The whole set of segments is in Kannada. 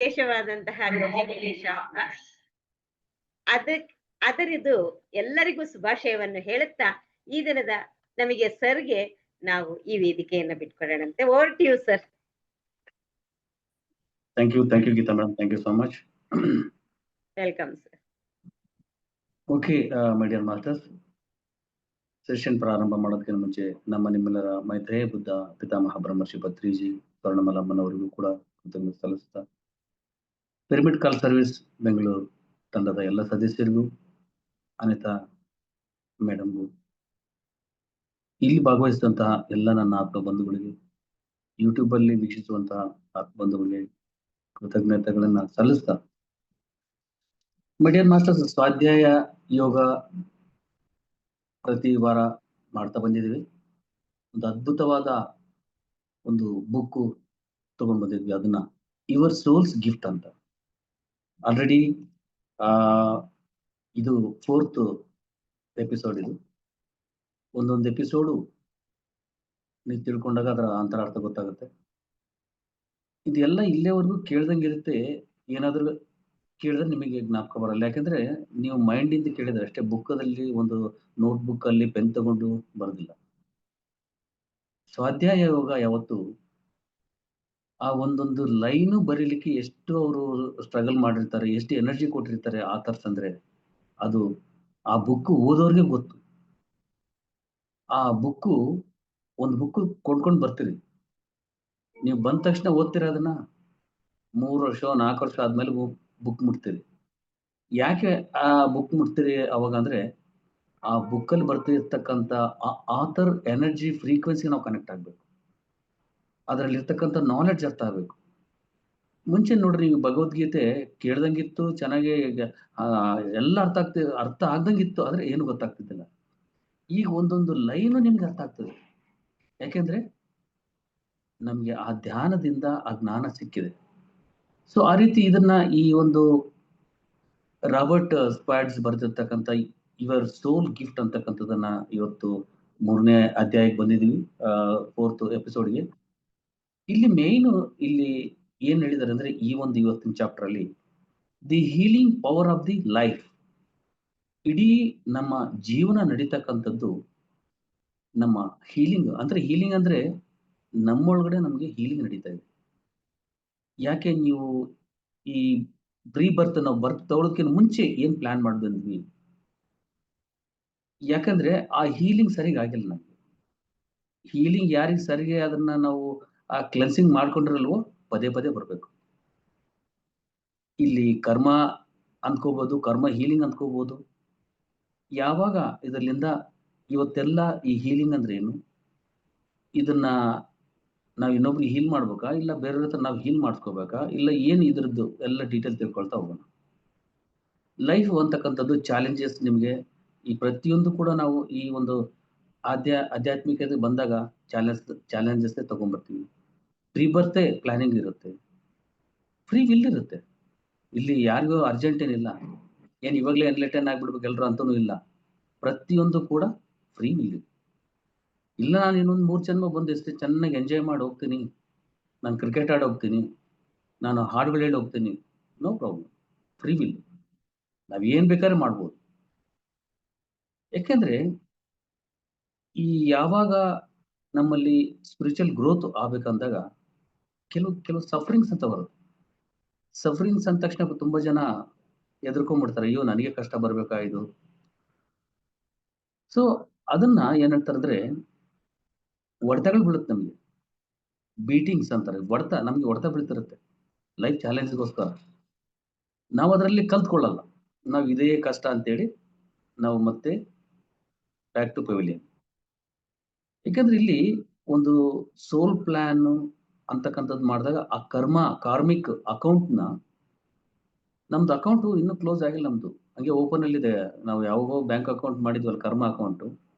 ವಿಶೇಷವಾದಂತಹ ಗಣೇಶ ಅದರಿದು ಎಲ್ಲರಿಗೂ ಶುಭಾಶಯವನ್ನು ಹೇಳುತ್ತಾ ಈ ದಿನದ ನಮಗೆ ಸರ್ಗೆ ನಾವು ಈ ವೇದಿಕೆಯನ್ನು ಬಿಟ್ಕೊಡೋಣಂತೆ. Over to you sir. Thank you Geeta madam, thank you so much. Welcome sir. Okay my dear masters, session ಪ್ರಾರಂಭ ಮಾಡೋದಕ್ಕಿಂತ ಮುಂಚೆ ನಿಮ್ಮೆಲ್ಲರ ಮೈತ್ರೇಯ ಬುದ್ಧ ಪಿತಾಮಹ ಬ್ರಹ್ಮರ್ಷಿ ಪತ್ರಿಜಿ ಸ್ವರ್ಣಮಲಮ್ಮನವರಿಗೂ ಕೂಡ ಕೃತಜ್ಞತೆ ಸಲ್ಲಿಸ್ತಾ, ಪಿರಮಿಡ್ ಕಾಲ್ ಸರ್ವಿಸ್ ಬೆಂಗಳೂರು ತಂಡದ ಎಲ್ಲ ಸದಸ್ಯರಿಗೂ, ಅನಿತಾ ಮೇಡಮ್ಗೂ, ಇಲ್ಲಿ ಭಾಗವಹಿಸಿದಂತಹ ಎಲ್ಲ ನನ್ನ ಆತ್ಮ ಬಂಧುಗಳಿಗೆ, ಯೂಟ್ಯೂಬ್ ಅಲ್ಲಿ ವೀಕ್ಷಿಸುವಂತಹ ಆತ್ಮ ಬಂಧುಗಳಿಗೆ ಕೃತಜ್ಞತೆಗಳನ್ನ ಸಲ್ಲಿಸ್ತಾ, ಮೈ ಡಿಯರ್ ಮಾಸ್ಟರ್ಸ್, ಸ್ವಾಧ್ಯಾಯ ಯೋಗ ಪ್ರತಿ ವಾರ ಮಾಡ್ತಾ ಬಂದಿದ್ದೀವಿ. ಒಂದು ಅದ್ಭುತವಾದ ಒಂದು ಬುಕ್ ತಗೊಂಡ್ ಬಂದಿದ್ವಿ, ಅದನ್ನ ಯುವರ್ ಸೋಲ್ಸ್ ಗಿಫ್ಟ್ ಅಂತ. ಆಲ್ರೆಡಿ ಇದು 4th ಎಪಿಸೋಡ್. ಇದು ಒಂದೊಂದು ಎಪಿಸೋಡು ನೀವು ತಿಳ್ಕೊಂಡಾಗ ಅದರ ಅಂತರಾರ್ಥ ಗೊತ್ತಾಗುತ್ತೆ. ಇದೆಲ್ಲ ಇಲ್ಲೇವರೆಗೂ ಕೇಳ್ದಂಗಿರುತ್ತೆ, ಏನಾದ್ರೂ ಕೇಳಿದ್ರೆ ನಿಮಗೆ ಜ್ಞಾಪಕ ಬರಲ್ಲ. ಯಾಕಂದ್ರೆ ನೀವು ಮೈಂಡ್ ಇಂದ ಕೇಳಿದ್ರೆ ಅಷ್ಟೇ, ಬುಕ್ಕದಲ್ಲಿ ಒಂದು ನೋಟ್ ಬುಕ್ ಅಲ್ಲಿ ಪೆನ್ ತಗೊಂಡು ಬರೋದಿಲ್ಲ. ಸ್ವಾಧ್ಯಾಯ ಯೋಗ ಯಾವತ್ತು ಆ ಒಂದೊಂದು ಲೈನು ಬರೀಲಿಕ್ಕೆ ಎಷ್ಟು ಅವರು ಸ್ಟ್ರಗಲ್ ಮಾಡಿರ್ತಾರೆ, ಎಷ್ಟು ಎನರ್ಜಿ ಕೊಟ್ಟಿರ್ತಾರೆ ಆಥರ್ಸ್ ಅಂದ್ರೆ, ಅದು ಆ ಬುಕ್ ಓದೋರ್ಗೆ ಗೊತ್ತು. ಆ ಬುಕ್ಕು ಒಂದು ಬುಕ್ ಕೊಂಡ್ಕೊಂಡು ಬರ್ತೀರಿ, ನೀವು ಬಂದ ತಕ್ಷಣ ಓದ್ತೀರ ಅದನ್ನ, 3 ವರ್ಷ 4 ವರ್ಷ ಆದ್ಮೇಲೆ ಬುಕ್ ಮುಟ್ತೀರಿ. ಯಾಕೆ ಆ ಬುಕ್ ಮುಟ್ತೀರಿ ಅವಾಗ ಅಂದ್ರೆ, ಆ ಬುಕ್ಕಲ್ಲಿ ಬರ್ತಿರ್ತಕ್ಕಂಥ ಆಥರ್ ಎನರ್ಜಿ ಫ್ರೀಕ್ವೆನ್ಸಿ ನಾವು ಕನೆಕ್ಟ್ ಆಗ್ಬೇಕು, ಅದರಲ್ಲಿ ಇರ್ತಕ್ಕಂಥ ನಾಲೆಡ್ಜ್ ಅರ್ಥ ಆಗ್ಬೇಕು. ಮುಂಚೆ ನೋಡ್ರಿ, ನೀವು ಭಗವದ್ಗೀತೆ ಕೇಳ್ದಂಗಿತ್ತು, ಚೆನ್ನಾಗಿ ಎಲ್ಲ ಅರ್ಥ ಆಗ್ದಂಗಿತ್ತು, ಆದ್ರೆ ಏನು ಗೊತ್ತಾಗ್ತಿದ್ದಿಲ್ಲ. ಈಗ ಒಂದೊಂದು ಲೈನು ನಿಮ್ಗೆ ಅರ್ಥ ಆಗ್ತದೆ, ಯಾಕೆಂದ್ರೆ ನಮ್ಗೆ ಆ ಧ್ಯಾನದಿಂದ ಆ ಜ್ಞಾನ ಸಿಕ್ಕಿದೆ. ಸೊ ಆ ರೀತಿ ಇದನ್ನ ಈ ಒಂದು ರಾಬರ್ಟ್ ಸ್ಕ್ವಾಡ್ಸ್ ಬರ್ತಿರ್ತಕ್ಕಂಥ ಯುವರ್ ಸೋಲ್ ಗಿಫ್ಟ್ ಅಂತಕ್ಕಂಥದ್ದನ್ನ ಇವತ್ತು 3ನೇ ಅಧ್ಯಾಯಕ್ಕೆ ಬಂದಿದೀವಿ, 4th ಎಪಿಸೋಡ್ಗೆ. ಇಲ್ಲಿ ಮೇಯ್ನು ಇಲ್ಲಿ ಏನ್ ಹೇಳಿದಾರೆ ಅಂದ್ರೆ, ಈ ಒಂದು ಇವತ್ತಿನ ಚಾಪ್ಟರ್ ಅಲ್ಲಿ the healing power of the life. ಇಡೀ ನಮ್ಮ ಜೀವನ ನಡೀತಕ್ಕಂಥದ್ದು ನಮ್ಮ ಹೀಲಿಂಗ್ ಅಂದ್ರೆ ನಮ್ಮೊಳಗಡೆ ನಮ್ಗೆ ಹೀಲಿಂಗ್ ನಡೀತಾ ಇದೆ. ಯಾಕೆ ನೀವು ಈ ಪ್ರೀ ಬರ್ತ್, ನಾವು ಬರ್ತ್ ತಗೊಳ್ಳೋದಕ್ಕಿಂತ ಮುಂಚೆ ಏನ್ ಪ್ಲಾನ್ ಮಾಡಿ ಬಂದ್ವಿ, ಯಾಕಂದ್ರೆ ಆ ಹೀಲಿಂಗ್ ಸರಿಗ ಆಗಿಲ್ಲ ನಮ್ಗೆ. ಹೀಲಿಂಗ್ ಯಾರಿಗೆ ಸರಿಗೆ ಅದನ್ನ ನಾವು ಆ ಕ್ಲೆನ್ಸಿಂಗ್ ಮಾಡ್ಕೊಂಡಿರಲ್ವೋ ಪದೇ ಬರ್ಬೇಕು. ಇಲ್ಲಿ ಕರ್ಮ ಅಂದ್ಕೋಬಹುದು, ಕರ್ಮ ಹೀಲಿಂಗ್ ಅಂದ್ಕೋಬಹುದು. ಯಾವಾಗ ಇದರಿಂದ ಇವತ್ತೆಲ್ಲ ಈ ಹೀಲಿಂಗ್ ಅಂದ್ರೆ ಏನು, ಇದನ್ನ ನಾವು ಇನ್ನೊಬ್ರಿಗೆ ಹೀಲ್ ಮಾಡ್ಬೇಕಾ, ಇಲ್ಲ ಬೇರೆಯವ್ರ ಹತ್ರ ನಾವು ಹೀಲ್ ಮಾಡ್ಕೋಬೇಕಾ, ಇಲ್ಲ ಏನು ಇದ್ರದ್ದು ಎಲ್ಲ ಡೀಟೇಲ್ ತಿಳ್ಕೊಳ್ತಾ ಹೋಗೋಣ. ಲೈಫ್ ಅಂತಕ್ಕಂಥದ್ದು ಚಾಲೆಂಜಸ್. ನಿಮ್ಗೆ ಈ ಪ್ರತಿಯೊಂದು ಕೂಡ ನಾವು ಈ ಒಂದು ಆಧ್ಯಾತ್ಮಿಕತೆ ಬಂದಾಗ ಚಾಲೆಂಜಸ್ ತಗೊಂಡ್ಬರ್ತೀವಿ. ಪ್ರೀ ಬರ್ತೆ ಪ್ಲಾನಿಂಗ್ ಇರುತ್ತೆ, ಫ್ರೀ ವಿಲ್ ಇರುತ್ತೆ. ಇಲ್ಲಿ ಯಾರಿಗೂ ಅರ್ಜೆಂಟ್ ಏನಿಲ್ಲ, ಏನ್ ಇವಾಗಲೇ ಎನ್ಲೈಟನ್ ಆಗ್ಬಿಡ್ಬೇಕು ಎಲ್ರು ಅಂತನೂ ಇಲ್ಲ. ಪ್ರತಿಯೊಂದು ಕೂಡ ಫ್ರೀ ವಿಲ್. ಇಲ್ಲ ನಾನು ಇನ್ನೊಂದು 3 ಜನ್ಮ ಬಂದು ಎಷ್ಟು ಚೆನ್ನಾಗಿ ಎಂಜಾಯ್ ಮಾಡಿ ಹೋಗ್ತೀನಿ, ನಾನು ಕ್ರಿಕೆಟ್ ಆಡಿ ಹೋಗ್ತೀನಿ, ನಾನು ಹಾಡುಗಳು ಹೇಳಿ ಹೋಗ್ತೀನಿ, ನೋ ಪ್ರಾಬ್ಲಮ್, ಫ್ರೀ ವಿಲ್. ನಾವ್ ಏನ್ ಬೇಕಾದ್ರೆ ಮಾಡ್ಬೋದು. ಯಾಕೆಂದ್ರೆ ಈ ಯಾವಾಗ ನಮ್ಮಲ್ಲಿ ಸ್ಪಿರಿಚುವಲ್ ಗ್ರೋತ್ ಆಗ್ಬೇಕಂದಾಗ ಕೆಲವು ಸಫರಿಂಗ್ಸ್ ಅಂತ ಬರುತ್ತೆ. ಸಫರಿಂಗ್ಸ್ ಅಂದ ತಕ್ಷಣ ತುಂಬಾ ಜನ ಎದುರ್ಕೊಂಡ್ಬಿಡ್ತಾರೆ, ಅಯ್ಯೋ ನನಗೆ ಕಷ್ಟ ಬರ್ಬೇಕಾ ಇದು. ಸೊ ಅದನ್ನ ಏನ್ ಹೇಳ್ತಾರೆ ಅಂದ್ರೆ, ಹೊಡೆತಗಳು ಬೀಳುತ್ತೆ ನಮ್ಗೆ, ಬೀಟಿಂಗ್ಸ್ ಅಂತಾರೆ. ನಮ್ಗೆ ಹೊಡೆತ ಬೀಳ್ತಿರುತ್ತೆ ಲೈಫ್ ಚಾಲೆಂಜ್ಗೋಸ್ಕರ. ನಾವು ಅದರಲ್ಲಿ ಕಲ್ತ್ಕೊಳ್ಳಲ್ಲ, ನಾವು ಇದೇ ಕಷ್ಟ ಅಂತೇಳಿ ನಾವು ಮತ್ತೆ ಬ್ಯಾಕ್ ಟು ಪೆವಿಲಿಯನ್. ಯಾಕಂದ್ರೆ ಇಲ್ಲಿ ಒಂದು ಸೋಲ್ ಪ್ಲಾನ್ ಅಂತಕ್ಕಂಥದ್ದು ಮಾಡಿದಾಗ ಆ ಕಾರ್ಮಿಕ್ ಅಕೌಂಟ್ನ, ನಮ್ದು ಅಕೌಂಟು ಇನ್ನೂ ಕ್ಲೋಸ್ ಆಗಿಲ್ಲ, ನಮ್ದು ಹಂಗೆ ಓಪನ್ ಅಲ್ಲಿ ಇದೆ. ನಾವು ಯಾವಾಗೋ ಬ್ಯಾಂಕ್ ಅಕೌಂಟ್ ಮಾಡಿದ್ವಲ್ಲ ಕರ್ಮ ಅಕೌಂಟು,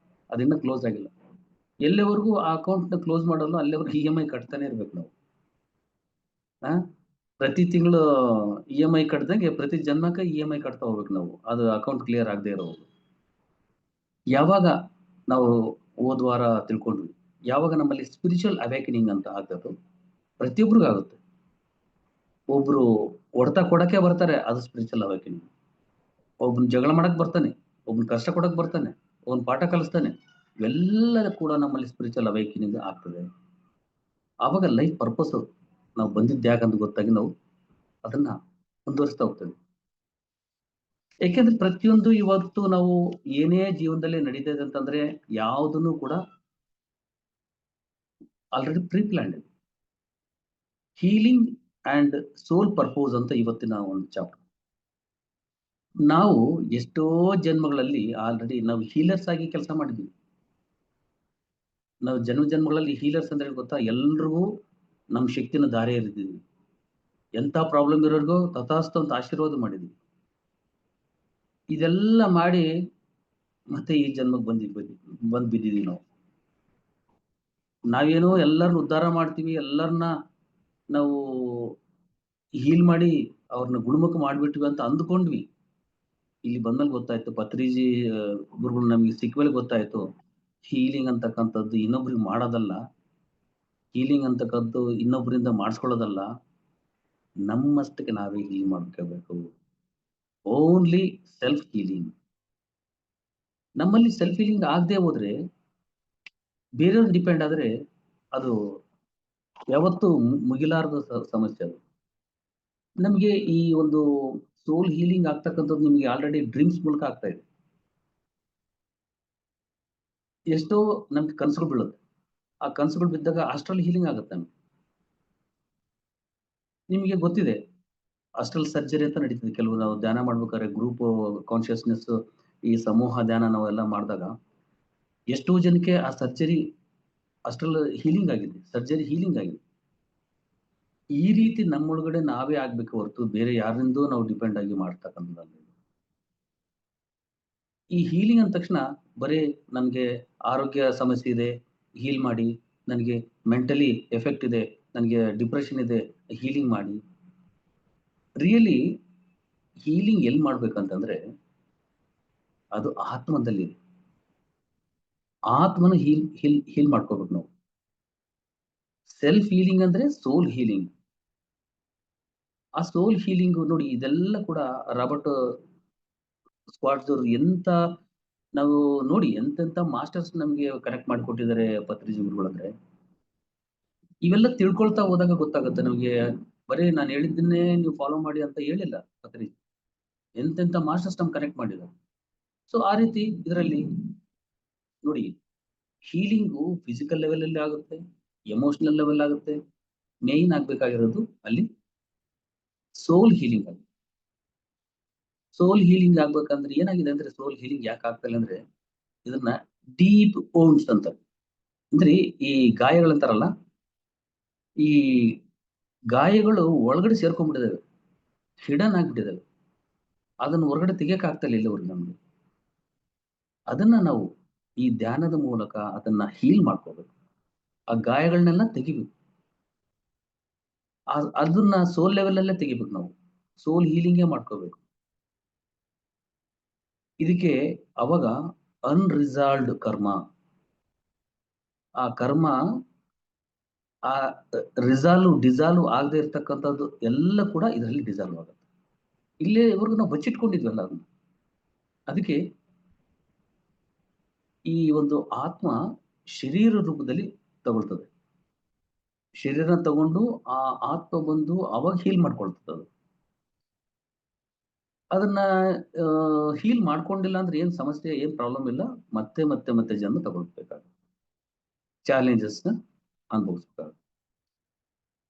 ಅದಿನ್ನೂ ಕ್ಲೋಸ್ ಆಗಿಲ್ಲ. ಎಲ್ಲಿವರೆಗೂ ಆ ಅಕೌಂಟ್ನ ಕ್ಲೋಸ್ ಮಾಡಲ್ಲ ಅಲ್ಲಿವರೆಗೂ EMI ಕಟ್ತಾನೆ ಇರ್ಬೇಕು ನಾವು. ಪ್ರತಿ ತಿಂಗಳು EMI ಕಟ್ದಂಗೆ ಪ್ರತಿ ಜನ್ಮಕ್ಕೆ EMI ಕಟ್ತಾ ಹೋಗ್ಬೇಕು ನಾವು, ಅದು ಅಕೌಂಟ್ ಕ್ಲಿಯರ್ ಆಗದೆ ಇರೋದು. ಯಾವಾಗ ನಾವು ಹೋದ್ವಾರ ತಿಳ್ಕೊಂಡ್ವಿ, ಯಾವಾಗ ನಮ್ಮಲ್ಲಿ ಸ್ಪಿರಿಚುವಲ್ ಅವೇಕನಿಂಗ್ ಅಂತ ಆಗ್ತದೋ ಪ್ರತಿಯೊಬ್ಬರಿಗೂ ಆಗುತ್ತೆ. ಒಬ್ರು ಹೊಡೆತ ಕೊಡಕ್ಕೆ ಬರ್ತಾರೆ, ಅದು ಸ್ಪಿರಿಚುವಲ್ ಅವೇಕೆನಿಂಗ್. ಒಬ್ಬನ್ ಜಗಳ ಮಾಡಕ್ ಬರ್ತಾನೆ, ಒಬ್ಬನ್ ಕಷ್ಟ ಕೊಡಕ್ ಬರ್ತಾನೆ, ಒಬ್ಬನ್ ಪಾಠ ಕಲಿಸ್ತಾನೆ, ಇವೆಲ್ಲ ಕೂಡ ನಮ್ಮಲ್ಲಿ ಸ್ಪಿರಿಚುವಲ್ ಅವೇಕೆನಿಂಗ್ ಆಗ್ತದೆ. ಆವಾಗ ಲೈಫ್ ಪರ್ಪಸ್ ನಾವು ಬಂದಿದ್ದು ಯಾಕಂತ ಗೊತ್ತಾಗಿ ನಾವು ಅದನ್ನ ಮುಂದುವರಿಸ್ತಾ ಹೋಗ್ತೇವೆ. ಯಾಕೆಂದ್ರೆ ಪ್ರತಿಯೊಂದು ಇವತ್ತು ನಾವು ಏನೇ ಜೀವನದಲ್ಲಿ ನಡೀತಾ ಇದೆ ಅಂತಂದ್ರೆ ಯಾವುದನ್ನು ಕೂಡ already pre planned. Healing and soul purpose ಅಂತ ಇವತ್ತಿನ ಒಂದು ಚಾಪ್ಟರ್. ನಾವು ಎಷ್ಟೋ ಜನ್ಮಗಳಲ್ಲಿ ಆಲ್ರೆಡಿ ನಾವು ಹೀಲರ್ಸ್ ಆಗಿ ಕೆಲಸ ಮಾಡಿದ್ವಿ. ನಾವು ಜನ್ಮಗಳಲ್ಲಿ ಹೀಲರ್ಸ್ ಅಂದ್ರೆ ಗೊತ್ತಾ, ಎಲ್ರಿಗೂ ನಮ್ಮ ಶಕ್ತಿನ ದಾರಿ ಎರೆದಿದ್ವಿ. ಎಂತ ಪ್ರಾಬ್ಲಮ್ ಇರೋರ್ಗೂ ತಥಾಸ್ತು ಅಂತ ಆಶೀರ್ವಾದ ಮಾಡಿದ್ವಿ. ಇದೆಲ್ಲ ಮಾಡಿ ಮತ್ತೆ ಈ ಜನ್ಮಕ್ಕೆ ಬಂದ್ ಬಿದ್ದಿದೀವಿ ನಾವು. ನಾವೇನೋ ಎಲ್ಲರನ್ನ ಉದ್ಧಾರ ಮಾಡ್ತೀವಿ, ಎಲ್ಲರನ್ನ ನಾವು ಹೀಲ್ ಮಾಡಿ ಅವ್ರನ್ನ ಗುಣಮುಖ ಮಾಡ್ಬಿಟ್ವಿ ಅಂತ ಅಂದ್ಕೊಂಡ್ವಿ. ಇಲ್ಲಿ ಬಂದ್ಮೇಲೆ ಗೊತ್ತಾಯ್ತು, ಪತ್ರಿಜಿ ಗುರುಗಳು ನಮಗೆ ಸಿಕ್ಮೇಲೆ ಗೊತ್ತಾಯ್ತು, ಹೀಲಿಂಗ್ ಅಂತಕ್ಕಂಥದ್ದು ಇನ್ನೊಬ್ರಿಗೆ ಮಾಡೋದಲ್ಲ, ಹೀಲಿಂಗ್ ಅಂತಕ್ಕಂಥದ್ದು ಇನ್ನೊಬ್ಬರಿಂದ ಮಾಡಿಸ್ಕೊಳ್ಳೋದಲ್ಲ, ನಮ್ಮಷ್ಟಕ್ಕೆ ನಾವೇ ಹೀಲ್ ಮಾಡ್ಕೋಬೇಕು. Only self healing. ನಮ್ಮಲ್ಲಿ ಸೆಲ್ಫ್ ಹೀಲಿಂಗ್ ಆಗದೆ ಹೋದ್ರೆ ಬೇರೆಯವ್ರು ಡಿಪೆಂಡ್ ಆದ್ರೆ ಅದು ಯಾವತ್ತೂ ಮುಗಿಲಾರದ ಸಮಸ್ಯೆ. ಅದು ನಮಗೆ ಈ ಒಂದು ಸೋಲ್ ಹೀಲಿಂಗ್ ಆಗ್ತಕ್ಕಂಥದ್ದು ನಿಮಗೆ ಆಲ್ರೆಡಿ ಡ್ರೀಮ್ಸ್ ಮೂಲಕ ಆಗ್ತಾ ಇದೆ. ಎಷ್ಟೋ ನಮ್ಗೆ ಕನಸುಗಳು ಬೀಳುತ್ತೆ, ಆ ಕನಸುಗಳು ಬಿದ್ದಾಗ ಅಸ್ಟ್ರಲ್ ಹೀಲಿಂಗ್ ಆಗುತ್ತೆ. ನಿಮಗೆ ಗೊತ್ತಿದೆ, ಅಸ್ಟ್ರಲ್ ಸರ್ಜರಿ ಅಂತ ನಡೀತದೆ. ಕೆಲವು ನಾವು ಧ್ಯಾನ ಮಾಡ್ಬೇಕಾದ್ರೆ ಗ್ರೂಪ್ ಕಾನ್ಶಿಯಸ್ನೆಸ್, ಈ ಸಮೂಹ ಧ್ಯಾನ ನಾವೆಲ್ಲ ಮಾಡಿದಾಗ ಎಷ್ಟೋ ಜನಕ್ಕೆ ಆ ಸರ್ಜರಿ ಅಸ್ಟ್ರಲ್ ಹೀಲಿಂಗ್ ಆಗಿದೆ, ಸರ್ಜರಿ ಹೀಲಿಂಗ್ ಆಗಿದೆ. ಈ ರೀತಿ ನಮ್ಮೊಳಗಡೆ ನಾವೇ ಆಗ್ಬೇಕು ಹೊರತು ಬೇರೆ ಯಾರಿಂದೋ ನಾವು ಡಿಪೆಂಡ್ ಆಗಿ ಮಾಡ್ತಕ್ಕಂಥದ್ದು. ಈ ಹೀಲಿಂಗ್ ಅಂದ ತಕ್ಷಣ ಬರೀ ನನಗೆ ಆರೋಗ್ಯ ಸಮಸ್ಯೆ ಇದೆ ಹೀಲ್ ಮಾಡಿ, ನನಗೆ ಮೆಂಟಲಿ ಎಫೆಕ್ಟ್ ಇದೆ, ನನಗೆ ಡಿಪ್ರೆಷನ್ ಇದೆ ಹೀಲಿಂಗ್ ಮಾಡಿ. ರಿಯಲಿ ಹೀಲಿಂಗ್ ಎಲ್ಲಿ ಮಾಡ್ಬೇಕಂತಂದ್ರೆ ಅದು ಆತ್ಮದಲ್ಲಿದೆ. ಆತ್ಮನ ಹೀಲ್ ಮಾಡ್ಕೋಬೇಕು ನಾವು. ಸೆಲ್ಫ್ ಹೀಲಿಂಗ್ ಅಂದ್ರೆ ಸೋಲ್ ಹೀಲಿಂಗ್. ಆ ಸೋಲ್ ಹೀಲಿಂಗ್ ನೋಡಿ, ಇದೆಲ್ಲ ಕೂಡ ರಾಬರ್ಟ್ ಸ್ಕ್ವಾಟ್ಸ್ ಅವರು ಎಂತ ನಾವು ನೋಡಿ ಎಂತೆಂತ ಮಾಸ್ಟರ್ಸ್ ನಮಗೆ ಕನೆಕ್ಟ್ ಮಾಡಿಕೊಟ್ಟಿದ್ದಾರೆ ಪತ್ರಿಜಿ ಗುರುಗಳಂದ್ರೆ. ಇವೆಲ್ಲ ತಿಳ್ಕೊಳ್ತಾ ಹೋದಾಗ ಗೊತ್ತಾಗುತ್ತೆ ನಮಗೆ. ಬರೀ ನಾನು ಹೇಳಿದ್ದನ್ನೇ ನೀವು ಫಾಲೋ ಮಾಡಿ ಅಂತ ಹೇಳಿಲ್ಲ ಪತ್ರಿಜಿ, ಎಂತೆಂತ ಮಾಸ್ಟರ್ಸ್ ನಮ್ಗೆ ಕನೆಕ್ಟ್ ಮಾಡಿದ್ದಾರೆ. ಸೊ ಆ ರೀತಿ ಇದರಲ್ಲಿ ನೋಡಿ, ಹೀಲಿಂಗು ಫಿಸಿಕಲ್ ಲೆವೆಲ್ ಅಲ್ಲಿ ಆಗುತ್ತೆ, ಎಮೋಷನಲ್ ಲೆವೆಲ್ ಆಗುತ್ತೆ. ಮೇನ್ ಆಗ್ಬೇಕಾಗಿರೋದು ಅಲ್ಲಿ ಸೋಲ್ ಹೀಲಿಂಗ್ ಆಗುತ್ತೆ. ಸೋಲ್ ಹೀಲಿಂಗ್ ಆಗ್ಬೇಕಂದ್ರೆ ಏನಾಗಿದೆ ಅಂದ್ರೆ, ಸೋಲ್ ಹೀಲಿಂಗ್ ಯಾಕೆ ಆಗ್ತಿಲ್ಲ ಅಂದ್ರೆ ಇದನ್ನ ಡೀಪ್ ಓನ್ಸ್ ಅಂತ ಅಂದ್ರೆ, ಈ ಗಾಯಗಳಂತಾರಲ್ಲ, ಈ ಗಾಯಗಳು ಒಳಗಡೆ ಸೇರ್ಕೊಂಡ್ಬಿಟ್ಟಿದಾವೆ, ಹಿಡನ್ ಆಗ್ಬಿಟ್ಟಿದಾವೆ, ಅದನ್ನ ಹೊರಗಡೆ ತೆಗಿಯಕ್ ಆಗ್ತಿಲ್ಲ ಇಲ್ಲಿವರೆಗೆ ನಮ್ಗೆ. ಅದನ್ನ ನಾವು ಈ ಧ್ಯಾನದ ಮೂಲಕ ಅದನ್ನ ಹೀಲ್ ಮಾಡ್ಕೋಬೇಕು. ಆ ಗಾಯಗಳನ್ನೆಲ್ಲ ತೆಗಿಬೇಕು. ಅದನ್ನ ಸೋಲ್ ಲೆವೆಲ್ ಅಲ್ಲೇ ತೆಗಿಬೇಕು ನಾವು. ಸೋಲ್ ಹೀಲಿಂಗೇ ಮಾಡ್ಕೋಬೇಕು. ಇದಕ್ಕೆ ಅವಾಗ ಅನ್ರಿಸಾಲ್ವ್ಡ್ ಕರ್ಮ, ಆ ಕರ್ಮ ಆ ಡಿಸಾಲ್ವ್ ಆಗದೆ ಇರ್ತಕ್ಕಂಥದ್ದು ಎಲ್ಲ ಕೂಡ ಇದರಲ್ಲಿ ಡಿಸಾಲ್ವ್ ಆಗುತ್ತೆ. ಇಲ್ಲೇ ಇವ್ರಿಗೆ ನಾವು ಬಚ್ಚಿಟ್ಕೊಂಡಿದ್ವಲ್ಲ ಅದನ್ನ. ಅದಕ್ಕೆ ಈ ಒಂದು ಆತ್ಮ ಶರೀರ ರೂಪದಲ್ಲಿ ತಗೊಳ್ತದೆ. ಶರೀರ ತಗೊಂಡು ಆ ಆತ್ಮ ಬಂದು ಅವಾಗ ಹೀಲ್ ಮಾಡ್ಕೊಳ್ತದೆ. ಅದು ಅದನ್ನ ಹೀಲ್ ಮಾಡ್ಕೊಂಡಿಲ್ಲ ಅಂದ್ರೆ ಏನ್ ಸಮಸ್ಯೆ, ಏನ್ ಪ್ರಾಬ್ಲಮ್ ಇಲ್ಲ. ಮತ್ತೆ ಮತ್ತೆ ಮತ್ತೆ ಜನ್ಮ ತಗೊಳ್ಬೇಕಾಗುತ್ತೆ, ಚಾಲೆಂಜಸ್ ನ ಅನುಭವಿಸ್ಬೇಕಾಗುತ್ತೆ.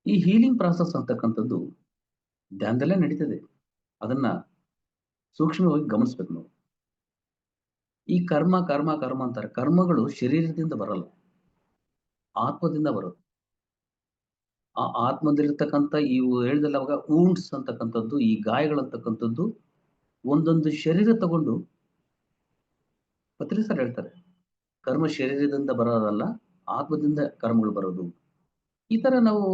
ಈ ಹೀಲಿಂಗ್ ಪ್ರಾಸೆಸ್ ಅಂತಕ್ಕಂಥದ್ದು ಧ್ಯಾನದಲ್ಲೇ ನಡೀತದೆ. ಅದನ್ನ ಸೂಕ್ಷ್ಮವಾಗಿ ಗಮನಿಸ್ಬೇಕು ನಾವು. ಈ ಕರ್ಮ ಕರ್ಮ ಕರ್ಮ ಅಂತಾರೆ. ಕರ್ಮಗಳು ಶರೀರದಿಂದ ಬರಲ್ಲ, ಆತ್ಮದಿಂದ ಬರೋದು. ಆ ಆತ್ಮದಲ್ಲಿರ್ತಕ್ಕಂಥ ಇವು ಹೇಳಿದಲ್ಲ ಅವಾಗ ವೂಂಡ್ಸ್ ಅಂತಕ್ಕಂಥದ್ದು, ಈ ಗಾಯಗಳಂತಕ್ಕಂಥದ್ದು ಒಂದೊಂದು ಶರೀರ ತಗೊಂಡು ಪತ್ರಿಸರ್ ಹೇಳ್ತಾರೆ, ಕರ್ಮ ಶರೀರದಿಂದ ಬರೋದಲ್ಲ, ಆತ್ಮದಿಂದ ಕರ್ಮಗಳು ಬರೋದು. ಈ ತರ ನಾವು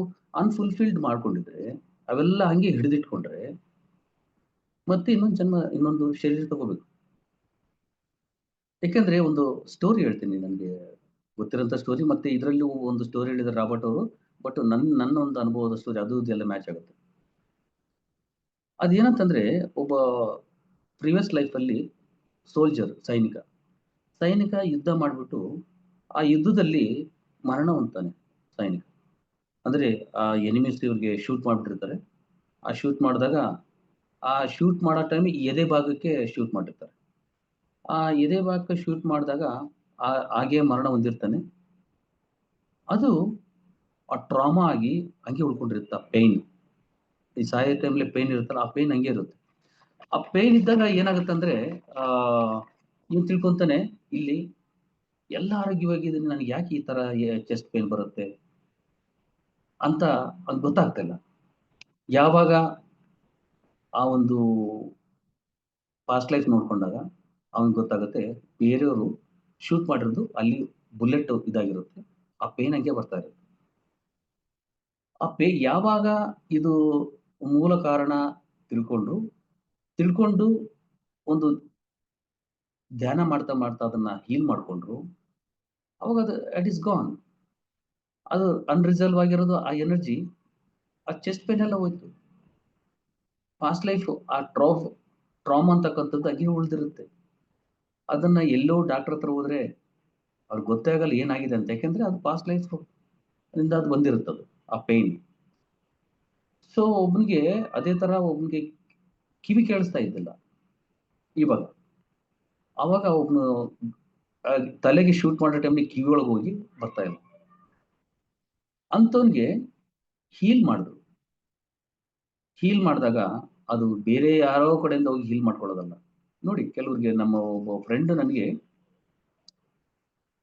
ಅನ್ಫುಲ್ಫಿಲ್ಡ್ ಮಾಡ್ಕೊಂಡಿದ್ರೆ, ಅವೆಲ್ಲ ಹಂಗೆ ಹಿಡಿದಿಟ್ಕೊಂಡ್ರೆ ಮತ್ತೆ ಇನ್ನೊಂದು ಶರೀರ ತಗೋಬೇಕು. ಯಾಕಂದ್ರೆ ಒಂದು ಸ್ಟೋರಿ ಹೇಳ್ತೀನಿ, ನನಗೆ ಗೊತ್ತಿರೋಂಥ ಸ್ಟೋರಿ. ಮತ್ತೆ ಇದರಲ್ಲಿ ಒಂದು ಸ್ಟೋರಿ ಹೇಳಿದ್ದಾರೆ ರಾಬರ್ಟ್ ಅವರು. ಬಟ್ ನನ್ನ ಒಂದು ಅನುಭವದ ಸ್ಟೋರಿ ಅದು ಇದೆಲ್ಲ ಮ್ಯಾಚ್ ಆಗುತ್ತೆ. ಅದೇನಂತಂದ್ರೆ ಒಬ್ಬ ಪ್ರಿವಿಯಸ್ ಲೈಫಲ್ಲಿ ಸೋಲ್ಜರ್, ಸೈನಿಕ ಯುದ್ಧ ಮಾಡ್ಬಿಟ್ಟು ಆ ಯುದ್ಧದಲ್ಲಿ ಮರಣ ಹೊಂದ್ತಾನೆ ಸೈನಿಕ. ಅಂದ್ರೆ ಆ ಎನಿಮೀಸ್ ಇವ್ರಿಗೆ ಶೂಟ್ ಮಾಡ್ಬಿಟ್ಟಿರ್ತಾರೆ. ಆ ಶೂಟ್ ಮಾಡಿದಾಗ ಆ ಶೂಟ್ ಮಾಡೋ ಟೈಮ್ ಎದೆ ಭಾಗಕ್ಕೆ ಶೂಟ್ ಮಾಡಿರ್ತಾರೆ. ಆ ಎದೆ ಭಾಗಕ್ಕೆ ಶೂಟ್ ಮಾಡಿದಾಗ ಹಾಗೆ ಮರಣ ಹೊಂದಿರ್ತಾನೆ. ಅದು ಆ ಟ್ರಾಮಾ ಆಗಿ ಹಂಗೆ ಉಳ್ಕೊಂಡಿರುತ್ತೆ. ಆ ಪೇನ್, ಈ ಸಾಯೋ ಟೈಮ್ಲಿ ಪೇನ್ ಇರುತ್ತಲ್ಲ, ಆ ಪೇನ್ ಹಂಗೆ ಇರುತ್ತೆ. ಆ ಪೇನ್ ಇದ್ದಾಗ ಏನಾಗುತ್ತಂದ್ರೆ ಇವ್ನು ತಿಳ್ಕೊಂತಾನೆ, ಇಲ್ಲಿ ಎಲ್ಲ ಆರೋಗ್ಯವಾಗಿದ್ದೀನಿ, ನನಗೆ ಯಾಕೆ ಈ ತರ ಚೆಸ್ಟ್ ಪೇನ್ ಬರುತ್ತೆ ಅಂತ ಅವ್ನಿಗೆ ಗೊತ್ತಾಗ್ತಿಲ್ಲ. ಯಾವಾಗ ಆ ಒಂದು ಪಾಸ್ಟ್ ಲೈಫ್ ನೋಡ್ಕೊಂಡಾಗ ಅವ್ನಿಗೆ ಗೊತ್ತಾಗುತ್ತೆ, ಬೇರೆಯವರು ಶೂಟ್ ಮಾಡಿರೋದು ಅಲ್ಲಿ ಬುಲೆಟ್ ಇದಾಗಿರುತ್ತೆ, ಆ ಪೇನ್ ಹಂಗೆ ಬರ್ತಾ ಇರುತ್ತೆ. ಆ ಯಾವಾಗ ಇದು ಮೂಲ ಕಾರಣ ತಿಳ್ಕೊಂಡು ಒಂದು ಧ್ಯಾನ ಮಾಡ್ತಾ ಅದನ್ನ ಹೀಲ್ ಮಾಡ್ಕೊಂಡ್ರು, ಅವಾಗ ಅದು ಇಟ್ ಇಸ್ ಗಾನ್. ಅದು ಅನ್ರಿಸಲ್ವ್ ಆಗಿರೋದು ಆ ಎನರ್ಜಿ, ಆ ಚೆಸ್ಟ್ ಪೇನ್ ಎಲ್ಲ ಹೋಯ್ತು. ಪಾಸ್ಟ್ ಲೈಫ್ ಆ ಟ್ರಾಮಾ ಅಂತಕ್ಕಂಥದ್ದು ಹಂಗೆ ಉಳಿದಿರುತ್ತೆ. ಅದನ್ನ ಎಲ್ಲೋ ಡಾಕ್ಟರ್ ಹತ್ರ ಹೋದ್ರೆ ಅವ್ರಿಗೆ ಗೊತ್ತೇ ಆಗಲ್ಲ ಏನಾಗಿದೆ ಅಂತ, ಯಾಕೆಂದ್ರೆ ಅದು ಪಾಸ್ಟ್ ಲೈಫ್ ಇಂದ ಅದು ಬಂದಿರುತ್ತದು ಆ ಪೇನ್. ಸೊ ಒಬ್ಬನಿಗೆ ಅದೇ ತರ ಒಬ್ಬನಿಗೆ ಕಿವಿ ಕೇಳಿಸ್ತಾ ಇದ್ದಿಲ್ಲ ಇವಾಗ. ಅವಾಗ ಒಬ್ನು ತಲೆಗೆ ಶೂಟ್ ಮಾಡೋ ಟೈಮ್ಗೆ ಕಿವಿ ಒಳಗೆ ಹೋಗಿ ಬರ್ತಾ ಇಲ್ಲ. ಅಂತವನ್ಗೆ ಹೀಲ್ ಮಾಡಿದಾಗ ಅದು ಬೇರೆ ಯಾರೋ ಕಡೆಯಿಂದ ಹೋಗಿ ಹೀಲ್ ಮಾಡ್ಕೊಳ್ಳೋದಲ್ಲ. ನೋಡಿ, ಕೆಲವ್ರಿಗೆ ನಮ್ಮ ಒಬ್ಬ ಫ್ರೆಂಡ್ ನನಗೆ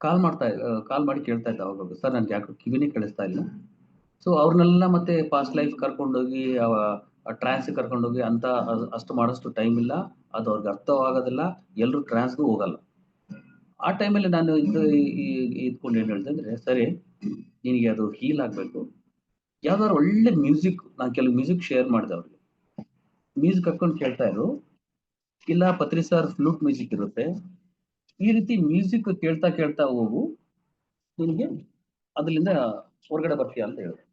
ಕಾಲ್ ಮಾಡಿ ಕೇಳ್ತಾ ಇದ್ದ ಅವಾಗ, ಸರ್ ನನ್ಗೆ ಯಾಕೋ ಕಿವಿನೇ ಕೇಳಿಸ್ತಾ ಇಲ್ಲ. ಸೊ ಅವ್ರನ್ನೆಲ್ಲ ಮತ್ತೆ ಪಾಸ್ಟ್ ಲೈಫ್ ಕರ್ಕೊಂಡೋಗಿ ಟ್ರಾನ್ಸ್ ಕರ್ಕೊಂಡೋಗಿ ಅಂತ ಅಷ್ಟು ಮಾಡೋಷ್ಟು ಟೈಮ್ ಇಲ್ಲ, ಅದು ಅವ್ರಿಗೆ ಅರ್ಥವಾಗೋದಿಲ್ಲ, ಎಲ್ಲರೂ ಟ್ರಾನ್ಸ್ಗೂ ಹೋಗಲ್ಲ. ಆ ಟೈಮಲ್ಲಿ ನಾನು ಇದ್ಕೊಂಡು ಏನ್ ಹೇಳ್ದೆ ಅಂದ್ರೆ, ಸರಿ ನಿನಗೆ ಅದು ಹೀಲ್ ಆಗ್ಬೇಕು, ಯಾವ್ದಾದ್ರು ಒಳ್ಳೆ ಮ್ಯೂಸಿಕ್, ನಾನು ಕೆಲವು ಮ್ಯೂಸಿಕ್ ಶೇರ್ ಮಾಡಿದೆ ಅವ್ರಿಗೆ, ಮ್ಯೂಸಿಕ್ ಹಾಕೊಂಡು ಕೇಳ್ತಾ ಇರು, ಇಲ್ಲ ಪತ್ರಿ ಸರ್ ಫ್ಲೂಟ್ ಮ್ಯೂಸಿಕ್ ಇರುತ್ತೆ, ಈ ರೀತಿ ಮ್ಯೂಸಿಕ್ ಕೇಳ್ತಾ ಹೋಗು, ನಿನಗೆ ಅದರಿಂದ ಹೊರಗಡೆ ಬರ್ತೀಯ ಅಂತ ಹೇಳಿದೆ.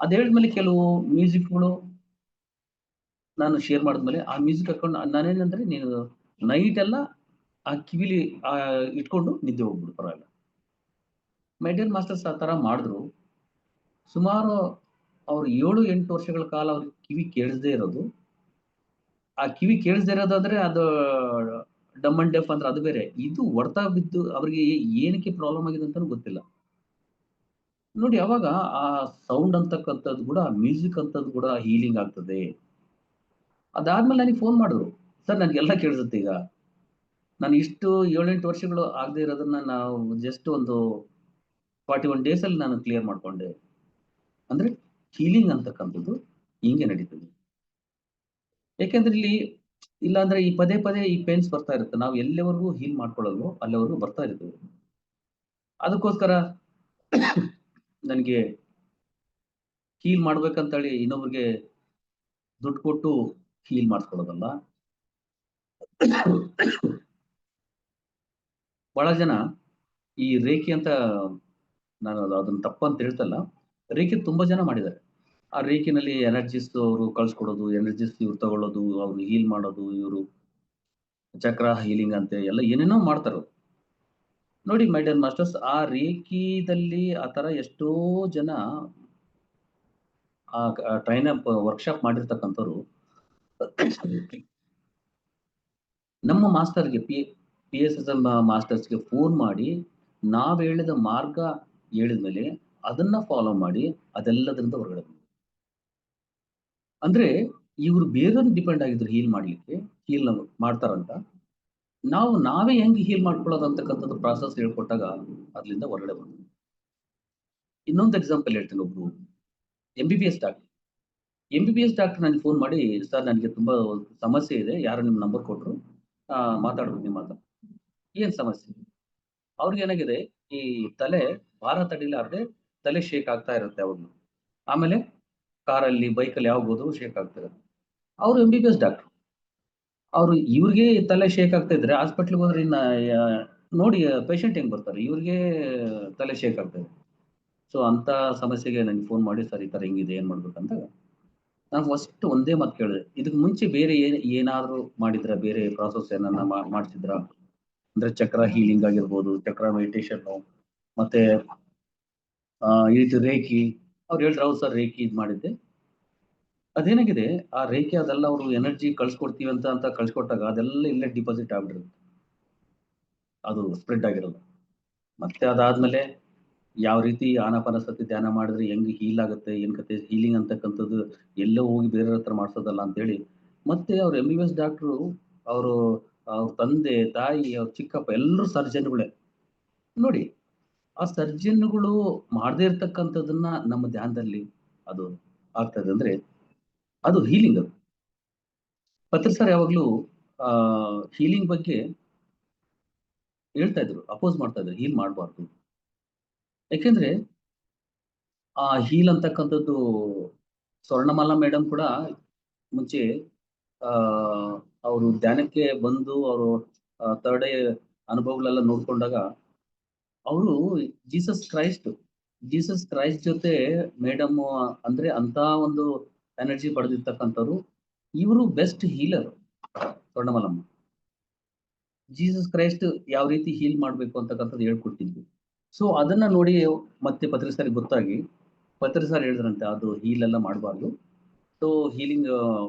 ಅದ್ ಹೇಳಿದ್ಮೇಲೆ ಕೆಲವು ಮ್ಯೂಸಿಕ್ಗಳು ನಾನು ಶೇರ್ ಮಾಡಿದ್ಮೇಲೆ ಆ ಮ್ಯೂಸಿಕ್ ಹಾಕೊಂಡು ನಾನೇನಂದ್ರೆ, ನೀನು ನೈಟ್ ಎಲ್ಲ ಆ ಕಿವಿಲಿ ಇಟ್ಕೊಂಡು ನಿದ್ದೆ ಹೋಗ್ಬಿಡು, ಪರವಾಗಿಲ್ಲ. ಮೈ ಡಿಯರ್ ಮಾಸ್ಟರ್ಸ್ ಆ ತರ ಮಾಡಿದ್ರು. ಸುಮಾರು ಅವ್ರು 7-8 ವರ್ಷಗಳ ಕಾಲ ಅವ್ರಿಗೆ ಕಿವಿ ಕೇಳಿಸದೇ ಇರೋದು. ಆ ಕಿವಿ ಕೇಳಿಸದೇ ಇರೋದಾದ್ರೆ ಅದು ಡಮ್ ಅಂಡ್ ಡೆಫ್ ಅಂದ್ರೆ ಅದು ಬೇರೆ. ಇದು ಹೊಡ್ತಾ ಬಿದ್ದು ಅವ್ರಿಗೆ ಏನಕ್ಕೆ ಪ್ರಾಬ್ಲಮ್ ಆಗಿದೆ ಅಂತಾನು ಗೊತ್ತಿಲ್ಲ. ನೋಡಿ, ಅವಾಗ ಆ ಸೌಂಡ್ ಅಂತಕ್ಕಂಥದ್ದು ಕೂಡ, ಮ್ಯೂಸಿಕ್ ಅಂತದ್ದು ಕೂಡ ಹೀಲಿಂಗ್ ಆಗ್ತದೆ. ಅದಾದ್ಮೇಲೆ ನನಗೆ ಫೋನ್ ಮಾಡಿದ್ರು, ಸರ್ ನನ್ಗೆಲ್ಲ ಕೇಳಿಸುತ್ತೆ ಈಗ, ನಾನು ಇಷ್ಟು 7-8 ವರ್ಷಗಳು ಆಗದೆ ಇರೋದನ್ನ ನಾವು ಜಸ್ಟ್ ಒಂದು 41 ಡೇಸ್ ಅಲ್ಲಿ ನಾನು ಕ್ಲಿಯರ್ ಮಾಡ್ಕೊಂಡೆ. ಅಂದ್ರೆ ಹೀಲಿಂಗ್ ಅಂತಕ್ಕಂಥದ್ದು ಹಿಂಗೆ ನಡೀತದೆ. ಯಾಕೆಂದ್ರೆ ಇಲ್ಲಿ ಇಲ್ಲಾಂದ್ರೆ ಈ ಪದೇ ಈ ಪೇನ್ಸ್ ಬರ್ತಾ ಇರುತ್ತೆ, ನಾವು ಎಲ್ಲಿವರೆಗೂ ಹೀಲ್ ಮಾಡ್ಕೊಳ್ಳಲ್ವೋ ಅಲ್ಲಿವರೆಗೂ ಬರ್ತಾ ಇರ್ತೇವೆ. ಅದಕ್ಕೋಸ್ಕರ ನನಗೆ ಹೀಲ್ ಮಾಡ್ಬೇಕಂತೇಳಿ ಇನ್ನೊಬ್ರಿಗೆ ದುಡ್ಡು ಕೊಟ್ಟು ಹೀಲ್ ಮಾಡಿಸ್ಕೊಳ್ಳೋದಲ್ಲ. ಬಹಳ ಜನ ಈ ರೇಖಿ ಅಂತ, ನಾನು ಅದನ್ನ ತಪ್ಪಂತ ಹೇಳ್ತಲ್ಲ, ರೇಖಿ ತುಂಬಾ ಜನ ಮಾಡಿದ್ದಾರೆ. ಆ ರೇಖಿನಲ್ಲಿ ಎನರ್ಜಿಸ್ ಅವರು ಕಳ್ಸ್ಕೊಡೋದು, ಎನರ್ಜಿಸ್ ಇವ್ರು ತಗೊಳ್ಳೋದು, ಅವ್ರು ಹೀಲ್ ಮಾಡೋದು, ಇವರು ಚಕ್ರ ಹೀಲಿಂಗ್ ಅಂತ ಎಲ್ಲ ಏನೇನೋ ಮಾಡ್ತಾರೆ. ನೋಡಿ ಮೈ ಡಿಯರ್ ಮಾಸ್ಟರ್ಸ್, ಆ ರೇಖಿದಲ್ಲಿ ಆ ತರ ಎಷ್ಟೋ ಜನ ಆ ಟ್ರೈನ್ ಅಪ್ ವರ್ಕ್ಶಾಪ್ ಮಾಡಿರ್ತಕ್ಕಂಥವ್ರು ನಮ್ಮ ಮಾಸ್ಟರ್ಗೆ PSSM ಮಾಸ್ಟರ್ಸ್ಗೆ ಫೋನ್ ಮಾಡಿ ನಾವ್ ಹೇಳಿದ ಮಾರ್ಗ ಹೇಳಿದ್ಮೇಲೆ ಅದನ್ನ ಫಾಲೋ ಮಾಡಿ ಅದೆಲ್ಲದರಿಂದ ಹೊರಗಡೆ ಬಂದ್ರು. ಅಂದ್ರೆ ಇವ್ರು ಬೇರೆಯವ್ರನ್ನ ಡಿಪೆಂಡ್ ಆಗಿದ್ರು ಹೀಲ್ ಮಾಡ್ಲಿಕ್ಕೆ, ಹೀಲ್ ಮಾಡ್ತಾರಂತ. ನಾವೇ ಹೆಂಗ್ ಹೀಲ್ ಮಾಡ್ಕೊಳ್ಳೋದು ಅಂತಕ್ಕಂಥದ್ದು ಪ್ರಾಸೆಸ್ ಹೇಳ್ಕೊಟ್ಟಾಗ ಅದ್ರಿಂದ ಹೊರಗಡೆ ಬಂದ್ರು. ಇನ್ನೊಂದು ಎಕ್ಸಾಂಪಲ್ ಹೇಳ್ತೀನಿ. ಒಬ್ರು MBBS ಡಾಕ್ಟರ್ ನನಗೆ ಫೋನ್ ಮಾಡಿ, ಸರ್ ನನಗೆ ತುಂಬಾ ಸಮಸ್ಯೆ ಇದೆ, ಯಾರು ನಿಮ್ ನಂಬರ್ ಕೊಟ್ರು, ಮಾತಾಡ್ಬೇಕು ನಿಮ್ಮ ಹತ್ರ. ಏನ್ ಸಮಸ್ಯೆ? ಅವ್ರಿಗೆ ಏನಾಗಿದೆ, ಈ ತಲೆ ಭಾರ ತಡಿಲಾರ್ದೆ ತಲೆ ಶೇಕ್ ಆಗ್ತಾ ಇರುತ್ತೆ ಅವ್ರಿಗೆ. ಆಮೇಲೆ ಕಾರಲ್ಲಿ ಬೈಕಲ್ಲಿ ಯಾವಾಗ ಹೋದ್ರು ಶೇಕ್ ಆಗ್ತಾ ಇರುತ್ತೆ. ಅವರು MBBS ಡಾಕ್ಟರ್. ಇವ್ರಿಗೆ ತಲೆ ಶೇಕ್ ಆಗ್ತಾ ಇದ್ರೆ ಹಾಸ್ಪಿಟ್ಲಿಗೆ ಹೋದ್ರೆ ಇನ್ನ ನೋಡಿ ಪೇಷಂಟ್ ಹೆಂಗ್ ಬರ್ತಾರೆ, ಇವ್ರಿಗೆ ತಲೆ ಶೇಕ್ ಆಗ್ತಾ ಇದೆ. ಸೊ ಅಂತ ಸಮಸ್ಯೆಗೆ ನನಗೆ ಫೋನ್ ಮಾಡಿ, ಸರ್ ಈ ತರ ಹೆಂಗಿದೆ, ಏನ್ ಮಾಡ್ಬೇಕಂತ ನಾನು ಫಸ್ಟ್ ಒಂದೇ ಮಾತು ಕೇಳಿದೆ, ಇದಕ್ಕೆ ಮುಂಚೆ ಬೇರೆ ಏನಾದ್ರು ಮಾಡಿದ್ರ, ಬೇರೆ ಪ್ರಾಸೆಸ್ ಏನನ್ನ ಮಾಡ್ತಿದ್ರ? ಅಂದ್ರೆ ಚಕ್ರ ಹೀಲಿಂಗ್ ಆಗಿರ್ಬೋದು, ಚಕ್ರ ಮೆಡಿಟೇಷನ್, ಮತ್ತೆ ಈ ರೀತಿ ರೇಖಿ. ಅವ್ರು ಹೇಳಿದ್ರು, ಹೌದು ಸರ್ ರೇಖಿ ಇದು ಮಾಡಿದ್ದೆ. ಅದೇನಾಗಿದೆ, ಆ ರೇಖೆ ಅದೆಲ್ಲ ಅವರು ಎನರ್ಜಿ ಕಳ್ಸ್ಕೊಡ್ತೀವಿ ಅಂತ ಕಳ್ಸ್ಕೊಟ್ಟಾಗ ಅದೆಲ್ಲ ಇಲ್ಲೇ ಡಿಪಾಸಿಟ್ ಆಗ್ಬಿಟ್ಟಿರುತ್ತೆ, ಅದು ಸ್ಪ್ರೆಡ್ ಆಗಿರೋದು. ಮತ್ತೆ ಅದಾದ್ಮೇಲೆ ಯಾವ ರೀತಿ ಆನಾಪಾನಸತಿ ಧ್ಯಾನ ಮಾಡಿದ್ರೆ ಹೆಂಗ್ ಹೀಲ್ ಆಗುತ್ತೆ, ಏನ್ ಕತೆ ಹೀಲಿಂಗ್ ಅಂತಕ್ಕಂಥದ್ದು ಎಲ್ಲೋ ಹೋಗಿ ಬೇರೆ ಹತ್ರ ಮಾಡ್ಸೋದಲ್ಲ ಅಂತೇಳಿ, ಮತ್ತೆ ಅವ್ರ MBBS ಡಾಕ್ಟ್ರು, ಅವರು ಅವ್ರ ತಂದೆ ತಾಯಿ, ಅವ್ರ ಚಿಕ್ಕಪ್ಪ ಎಲ್ಲರೂ ಸರ್ಜನ್ಗಳೇ. ನೋಡಿ, ಆ ಸರ್ಜನ್ಗಳು ಮಾಡದೇ ಇರ್ತಕ್ಕಂಥದ್ದನ್ನ ನಮ್ಮ ಧ್ಯಾನದಲ್ಲಿ ಅದು ಆಗ್ತದೆ ಅಂದ್ರೆ ಅದು ಹೀಲಿಂಗ್. ಅದು ಪತ್ರ ಸರ್ ಯಾವಾಗ್ಲೂ ಹೀಲಿಂಗ್ ಬಗ್ಗೆ ಹೇಳ್ತಾ ಇದ್ರು, ಅಪೋಸ್ ಮಾಡ್ತಾ ಇದ್ರು, ಹೀಲ್ ಮಾಡಬಾರ್ದು. ಯಾಕೆಂದ್ರೆ ಆ ಹೀಲ್ ಅಂತಕ್ಕಂಥದ್ದು, ಸ್ವರ್ಣಮಾಲಾ ಮೇಡಮ್ ಕೂಡ ಮುಂಚೆ ಅವರು ಧ್ಯಾನಕ್ಕೆ ಬಂದು ಅವರು ಥರ್ಡ್ ಡೇ ಅನುಭವಗಳೆಲ್ಲ ನೋಡ್ಕೊಂಡಾಗ ಅವರು ಜೀಸಸ್ ಕ್ರೈಸ್ಟ್ ಜೊತೆ ಮೇಡಮ್ ಅಂದ್ರೆ ಅಂತ ಒಂದು ಎನರ್ಜಿ ಪಡೆದಿರ್ತಕ್ಕಂಥವ್ರು. ಇವರು ಬೆಸ್ಟ್ ಹೀಲರ್ ಸ್ವರ್ಣಮಲಮ್ಮ. ಜೀಸಸ್ ಕ್ರೈಸ್ಟ್ ಯಾವ ರೀತಿ ಹೀಲ್ ಮಾಡ್ಬೇಕು ಅಂತಕ್ಕಂಥದ್ದು ಹೇಳ್ಕೊಟ್ಟಿದ್ವಿ. ಸೊ ಅದನ್ನ ನೋಡಿ ಮತ್ತೆ ಪತ್ರಿ ಸರ್ ಗೊತ್ತಾಗಿ, ಪತ್ರಿ ಸರ್ ಹೇಳಿದ್ರಂತೆ ಅದು ಹೀಲ್ ಎಲ್ಲ ಮಾಡಬಾರ್ದು. ಸೊ ಹೀಲಿಂಗ್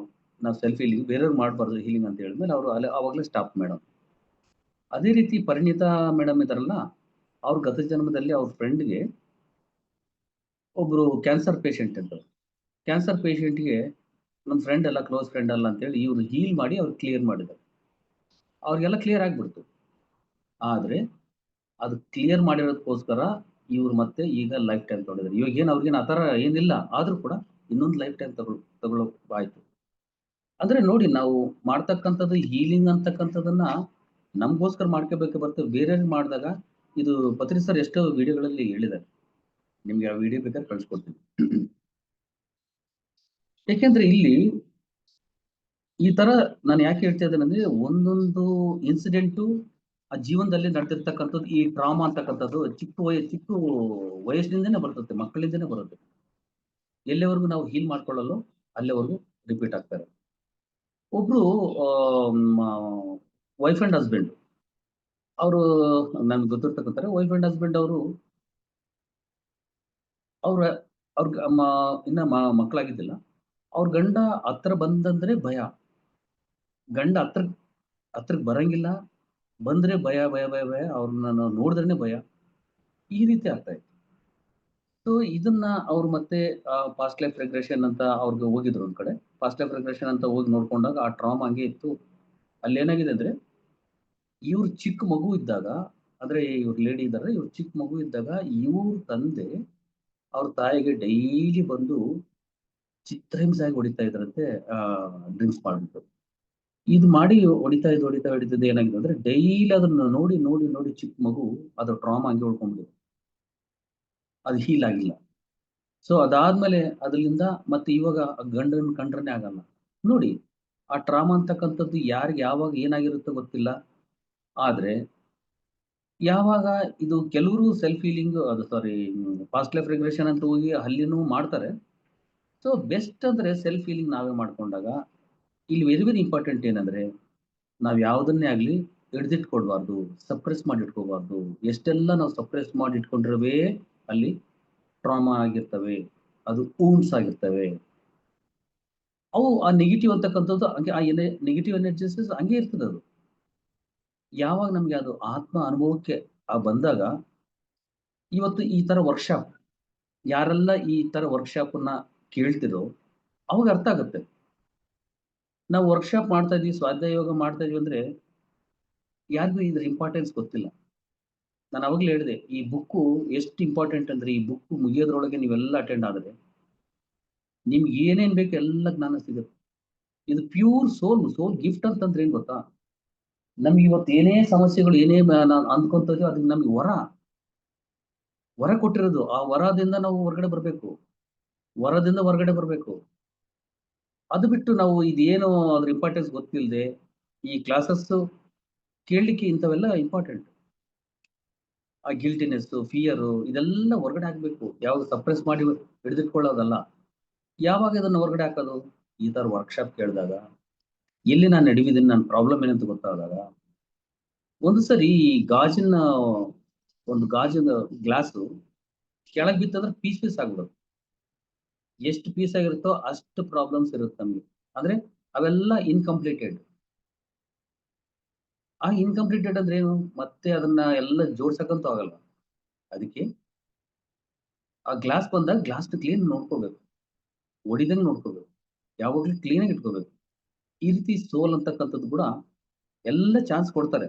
ನಾವು ಸೆಲ್ಫ್ ಹೀಲಿಂಗ್ ಬೇರೆಯವ್ರು ಮಾಡಬಾರ್ದು ಹೀಲಿಂಗ್ ಅಂತ ಹೇಳಿದ್ಮೇಲೆ ಅವರು ಅಲ್ಲಿ ಅವಾಗಲೇ ಸ್ಟಾಪ್ ಮೇಡಮ್. ಅದೇ ರೀತಿ ಪರಿಣಿತಾ ಮೇಡಮ್ ಇದಾರಲ್ಲ, ಅವ್ರ ಗತ ಜನ್ಮದಲ್ಲಿ ಅವ್ರ ಫ್ರೆಂಡ್ಗೆ ಒಬ್ರು ಕ್ಯಾನ್ಸರ್ ಪೇಷಂಟ್ ಅಂತ, ಕ್ಯಾನ್ಸರ್ ಪೇಷಂಟ್ಗೆ ನಮ್ಮ ಫ್ರೆಂಡ್ ಅಲ್ಲ, ಕ್ಲೋಸ್ ಫ್ರೆಂಡ್ ಅಲ್ಲ ಅಂತೇಳಿ ಇವ್ರು ಹೀಲ್ ಮಾಡಿ ಅವ್ರು ಕ್ಲಿಯರ್ ಮಾಡಿದ್ದಾರೆ. ಅವ್ರಿಗೆಲ್ಲ ಕ್ಲಿಯರ್ ಆಗ್ಬಿಡ್ತು. ಆದ್ರೆ ಅದು ಕ್ಲಿಯರ್ ಮಾಡಿರೋದಕ್ಕೋಸ್ಕರ ಇವ್ರು ಮತ್ತೆ ಈಗ ಲೈಫ್ ಟೈಮ್ ತಗೊಂಡಿದ್ದಾರೆ. ಇವಾಗ ಏನು ಅವ್ರಿಗೇನು ಆ ಥರ ಏನಿಲ್ಲ, ಆದ್ರೂ ಕೂಡ ಇನ್ನೊಂದು ಲೈಫ್ ಟೈಮ್ ತಗೊಳ್ಳೋ ಆಯ್ತು. ಅಂದ್ರೆ ನೋಡಿ, ನಾವು ಮಾಡ್ತಕ್ಕಂಥದ್ದು ಹೀಲಿಂಗ್ ಅಂತಕ್ಕಂಥದ್ದನ್ನ ನಮ್ಗೋಸ್ಕರ ಮಾಡ್ಕೋಬೇಕು ಬರ್ತೇವೆ, ಬೇರೆಯವ್ರಿಗೆ ಮಾಡಿದಾಗ ಇದು ಪತ್ರಿ ಸರ್ ಎಷ್ಟೋ ವಿಡಿಯೋಗಳಲ್ಲಿ ಹೇಳಿದ್ದಾರೆ. ನಿಮ್ಗೆ ಆ ವಿಡಿಯೋ ಬೇಕಾದ್ರೆ ಕಳ್ಸಿಕೊಡ್ತೀನಿ. ಯಾಕೆಂದ್ರೆ ಇಲ್ಲಿ ಈ ತರ ನಾನು ಯಾಕೆ ಹೇಳ್ತಾ ಇದ್ದೇನೆ ಅಂದ್ರೆ, ಒಂದೊಂದು ಇನ್ಸಿಡೆಂಟು ಆ ಜೀವನದಲ್ಲಿ ನಡೆದಿರ್ತಕ್ಕಂಥದ್ದು, ಈ ಟ್ರಾಮಾ ಅಂತಕ್ಕಂಥದ್ದು ಚಿಕ್ಕ ವಯಸ್ಸಿನಿಂದನೇ ಬರ್ತದೆ, ಮಕ್ಕಳಿಂದನೇ ಬರುತ್ತೆ. ಎಲ್ಲಿವರೆಗೂ ನಾವು ಹೀಲ್ ಮಾಡ್ಕೊಳ್ಳಲು ಅಲ್ಲಿವರೆಗೂ ರಿಪೀಟ್ ಆಗ್ತಾರೆ. ಒಬ್ರು ವೈಫ್ ಅಂಡ್ ಹಸ್ಬೆಂಡ್, ಅವರು ನನ್ಗೆ ಗೊತ್ತಿರ್ತಕ್ಕಂತಾರೆ, ವೈಫ್ ಅಂಡ್ ಹಸ್ಬೆಂಡ್ ಅವರು ಅವ್ರ ಇನ್ನ ಮಕ್ಕಳಾಗಿದ್ದಿಲ್ಲ. ಅವ್ರ ಗಂಡ ಹತ್ರ ಬಂದಂದ್ರೆ ಭಯ, ಗಂಡ ಹತ್ರಕ್ಕೆ ಬರಂಗಿಲ್ಲ, ಬಂದ್ರೆ ಭಯ ಭಯ ಭಯ ಭಯ, ಅವ್ರನ್ನ ನಾವು ನೋಡಿದ್ರೇನೆ ಭಯ, ಈ ರೀತಿ ಆಗ್ತಾ ಇತ್ತು. ಸೊ ಇದನ್ನ ಅವ್ರು ಮತ್ತೆ ಪಾಸ್ಟ್ ಲೈಫ್ ರೆಗ್ರೆಷನ್ ಅಂತ ಅವ್ರಿಗೆ ಹೋಗಿದ್ರು ಒಂದ್ ಕಡೆ. ಪಾಸ್ಟ್ ಲೈಫ್ ರೆಗ್ರೆಷನ್ ಅಂತ ಹೋಗಿ ನೋಡ್ಕೊಂಡಾಗ ಆ ಟ್ರಾಮಾ ಹಂಗೆ ಇತ್ತು. ಅಲ್ಲಿ ಏನಾಗಿದೆ ಅಂದ್ರೆ, ಇವ್ರು ಚಿಕ್ಕ ಮಗು ಇದ್ದಾಗ, ಅಂದ್ರೆ ಇವ್ರ ಲೇಡಿ ಇದ್ದಾರೆ, ಇವ್ರು ಚಿಕ್ಕ ಮಗು ಇದ್ದಾಗ ಇವ್ರ ತಂದೆ ಅವ್ರ ತಾಯಿಗೆ ಡೈಲಿ ಬಂದು ಚಿತ್ರಹಿಂಸೆ ಆಗಿ ಹೊಡಿತಾ ಇದ್ರಂತೆ, ಡ್ರಿಂಕ್ಸ್ ಮಾಡ್ಬಿಟ್ಟು. ಇದು ಮಾಡಿ ಹೊಡಿತಾ ಏನಾಗಿದೆ ಅಂದ್ರೆ, ಡೈಲಿ ಅದನ್ನ ನೋಡಿ ನೋಡಿ ನೋಡಿ ಚಿಕ್ಕ ಮಗು ಅದ್ರ ಟ್ರಾಮಾ ಹಂಗೆ ಉಳ್ಕೊಂಡ್ಬಿಟ್ಟಿದೆ, ಅದು ಹೀಲ್ ಆಗಿಲ್ಲ. ಸೊ ಅದಾದ್ಮೇಲೆ ಅದರಿಂದ ಮತ್ತೆ ಇವಾಗ ಗಂಡನ ಕಂಡ್ರನೇ ಆಗಲ್ಲ. ನೋಡಿ, ಆ ಟ್ರಾಮಾ ಅಂತಕ್ಕಂಥದ್ದು ಯಾರಿಗೆ ಯಾವಾಗ ಏನಾಗಿರುತ್ತೋ ಗೊತ್ತಿಲ್ಲ. ಆದ್ರೆ ಯಾವಾಗ ಇದು ಕೆಲವರು ಸೆಲ್ಫ್ ಹೀಲಿಂಗ್, ಅದು ಸಾರಿ ಪಾಸ್ಟ್ ಲೈಫ್ ರಿಗ್ರೆಷನ್ ಅಂತ ಹೋಗಿ ಅಲ್ಲಿನೂ ಮಾಡ್ತಾರೆ. ಸೊ ಬೆಸ್ಟ್ ಅಂದ್ರೆ ಸೆಲ್ಫ್ ಹೀಲಿಂಗ್ ನಾವೇ ಮಾಡ್ಕೊಂಡಾಗ, ಇಲ್ಲಿ ವೆರಿ ವೆರಿ ಇಂಪಾರ್ಟೆಂಟ್ ಏನಂದ್ರೆ, ನಾವು ಯಾವುದನ್ನೇ ಆಗಲಿ ಹಿಡಿದಿಟ್ಕೊಳ್ಬಾರ್ದು, ಸಪ್ರೆಸ್ ಮಾಡಿ ಇಟ್ಕೋಬಾರ್ದು. ಎಷ್ಟೆಲ್ಲ ನಾವು ಸಪ್ರೆಸ್ ಮಾಡಿ ಇಟ್ಕೊಂಡಿರುವೆ ಅಲ್ಲಿ ಟ್ರಾಮಾ ಆಗಿರ್ತವೆ, ಅದು ಊನ್ಸ್ ಆಗಿರ್ತವೆ. ಅವು ಆ ನೆಗೆಟಿವ್ ಅಂತಕ್ಕಂಥದ್ದು ಹಂಗೆ, ಆ ನೆಗೆಟಿವ್ ಎನರ್ಜೀಸ್ ಹಂಗೆ ಇರ್ತದೆ. ಅದು ಯಾವಾಗ ನಮ್ಗೆ ಅದು ಆತ್ಮ ಅನುಭವಕ್ಕೆ ಬಂದಾಗ, ಇವತ್ತು ಈ ತರ ವರ್ಕ್ಶಾಪ್ ಯಾರೆಲ್ಲ ಈ ತರ ವರ್ಕ್ಶಾಪನ್ನ ಕೇಳ್ತಿರೋ ಅವಾಗ ಅರ್ಥ ಆಗುತ್ತೆ. ನಾವು ವರ್ಕ್ಶಾಪ್ ಮಾಡ್ತಾ ಇದೀವಿ, ಸ್ವಾಧ್ಯಾಯ ಯೋಗ ಮಾಡ್ತಾ ಇದೀವಿ ಅಂದ್ರೆ ಯಾರಿಗೂ ಇದ್ರ ಇಂಪಾರ್ಟೆನ್ಸ್ ಗೊತ್ತಿಲ್ಲ. ನಾನು ಅವಾಗಲೇ ಹೇಳಿದೆ, ಈ ಬುಕ್ಕು ಎಷ್ಟು ಇಂಪಾರ್ಟೆಂಟ್ ಅಂದ್ರೆ, ಈ ಬುಕ್ ಮುಗಿಯೋದ್ರೊಳಗೆ ನೀವೆಲ್ಲ ಅಟೆಂಡ್ ಆದ್ರೆ ನಿಮ್ಗೆ ಏನೇನ್ ಬೇಕು ಎಲ್ಲ ಜ್ಞಾನ ಸಿಗುತ್ತೆ. ಇದು ಪ್ಯೂರ್ ಸೋಲ್ ಗಿಫ್ಟ್ ಅಂತಂದ್ರೆ ಏನ್ ಗೊತ್ತಾ, ನಮ್ಗೆ ಇವತ್ತು ಏನೇ ಸಮಸ್ಯೆಗಳು, ಏನೇ ನಾವು ಅಂದ್ಕೊಂತೀವಿ, ಅದಕ್ಕೆ ನಮ್ಗೆ ವರ ಕೊಟ್ಟಿರೋದು. ಆ ವರದಿಂದ ನಾವು ಹೊರಗಡೆ ಬರ್ಬೇಕು. ಅದು ಬಿಟ್ಟು ನಾವು ಇದೇನೋ ಅದ್ರ ಇಂಪಾರ್ಟೆನ್ಸ್ ಗೊತ್ತಿಲ್ಲದೆ ಈ ಕ್ಲಾಸಸ್ ಕೇಳಲಿಕ್ಕೆ ಇಂಥವೆಲ್ಲ ಇಂಪಾರ್ಟೆಂಟ್. ಆ ಗಿಲ್ಟಿನೆಸ್, ಫಿಯರು ಇದೆಲ್ಲ ಹೊರಗಡೆ ಹಾಕ್ಬೇಕು. ಯಾವ್ದು ಸಪ್ರೆಸ್ ಮಾಡಿ ಹಿಡಿದಿಟ್ಕೊಳ್ಳೋದಲ್ಲ. ಯಾವಾಗ ಇದನ್ನ ಹೊರಗಡೆ ಹಾಕೋದು? ಈ ತರ ವರ್ಕ್ಶಾಪ್ ಕೇಳಿದಾಗ, ಎಲ್ಲಿ ನಾನು ನಡೀತಿದ್ದೀನಿ, ನನ್ನ ಪ್ರಾಬ್ಲಮ್ ಏನಂತ ಗೊತ್ತಾದಾಗ, ಒಂದು ಸರಿ ಈ ಗಾಜಿನ ಗ್ಲಾಸು ಕೆಳಗ್ ಬಿತ್ತಂದ್ರೆ ಪೀಸ್ ಪೀಸ್ ಆಗ್ಬಿಡುತ್ತೆ. ಎಷ್ಟು ಪೀಸ್ ಆಗಿರುತ್ತೋ ಅಷ್ಟು ಪ್ರಾಬ್ಲಮ್ಸ್ ಇರುತ್ತೆ ನಮ್ಗೆ. ಅಂದ್ರೆ ಅವೆಲ್ಲ ಇನ್‌ಕಂಪ್ಲೀಟೆಡ್. ಆ ಇನ್‌ಕಂಪ್ಲೀಟೆಡ್ ಅಂದ್ರೆ ಏನು? ಮತ್ತೆ ಅದನ್ನ ಎಲ್ಲ ಜೋಡ್ಸಕ್ಕಂತೂ ಆಗಲ್ಲ. ಅದಕ್ಕೆ ಆ ಗ್ಲಾಸ್ ಬಂದಾಗ ಗ್ಲಾಸ್‌ನ ಕ್ಲೀನ್ ನೋಡ್ಕೋಬೇಕು. ಹೊಡಿದಂಗ್ ನೋಡ್ಕೋಬೇಕು. ಯಾವಾಗ್ಲೂ ಕ್ಲೀನಾಗಿ ಇಟ್ಕೋಬೇಕು. ಈ ರೀತಿ ಸೋಲ್ ಅಂತಕ್ಕಂಥದ್ದು ಕೂಡ ಎಲ್ಲ ಚಾನ್ಸ್ ಕೊಡ್ತಾರೆ.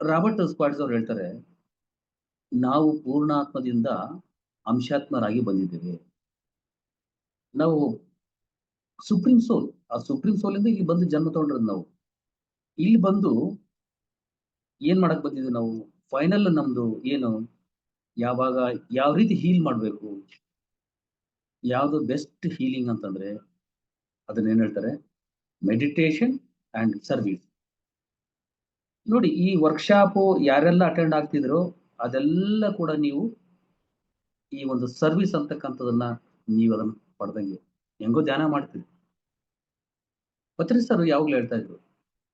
ರಾಬರ್ಟ್ ಸ್ಕ್ವಾಟ್ಸ್ ಅವ್ರು ಹೇಳ್ತಾರೆ, ನಾವು ಪೂರ್ಣಾತ್ಮದಿಂದ ಅಂಶಾತ್ಮರಾಗಿ ಬಂದಿದ್ದೇವೆ. ನಾವು ಸುಪ್ರೀಂ ಸೋಲ್. ಆ ಸುಪ್ರೀಂ ಸೋಲಿಂದ ಇಲ್ಲಿ ಬಂದು ಜನ್ಮ ತಗೊಂಡಿರೋದು ನಾವು. ಇಲ್ಲಿ ಬಂದು ಏನ್ ಮಾಡಕ್ ಬಂದಿದ್ದೀವಿ ನಾವು? ಫೈನಲ್ ನಮ್ದು ಏನು? ಯಾವಾಗ ಯಾವ ರೀತಿ ಹೀಲ್ ಮಾಡ್ಬೇಕು? ಯಾವ್ದು ಬೆಸ್ಟ್ ಹೀಲಿಂಗ್ ಅಂತಂದ್ರೆ ಅದನ್ನೇನ್ ಹೇಳ್ತಾರೆ? Meditation and service. ನೋಡಿ, ಈ ವರ್ಕ್‌ಶಾಪು ಯಾರೆಲ್ಲ ಅಟೆಂಡ್ ಆಗ್ತಿದ್ರೋ ಅದೆಲ್ಲ ಕೂಡ ನೀವು ಈ ಒಂದು ಸರ್ವಿಸ್ ಅಂತಕ್ಕಂಥದನ್ನ ನೀವದನ್ನ ಪಡ್ದಂಗೆ. ಹೆಂಗೋ ಧ್ಯಾನ ಮಾಡ್ತೀರಿ. ಪತ್ರಿಸ್ ಸರ್ ಯಾವಾಗ್ಲೂ ಹೇಳ್ತಾ ಇದ್ರು,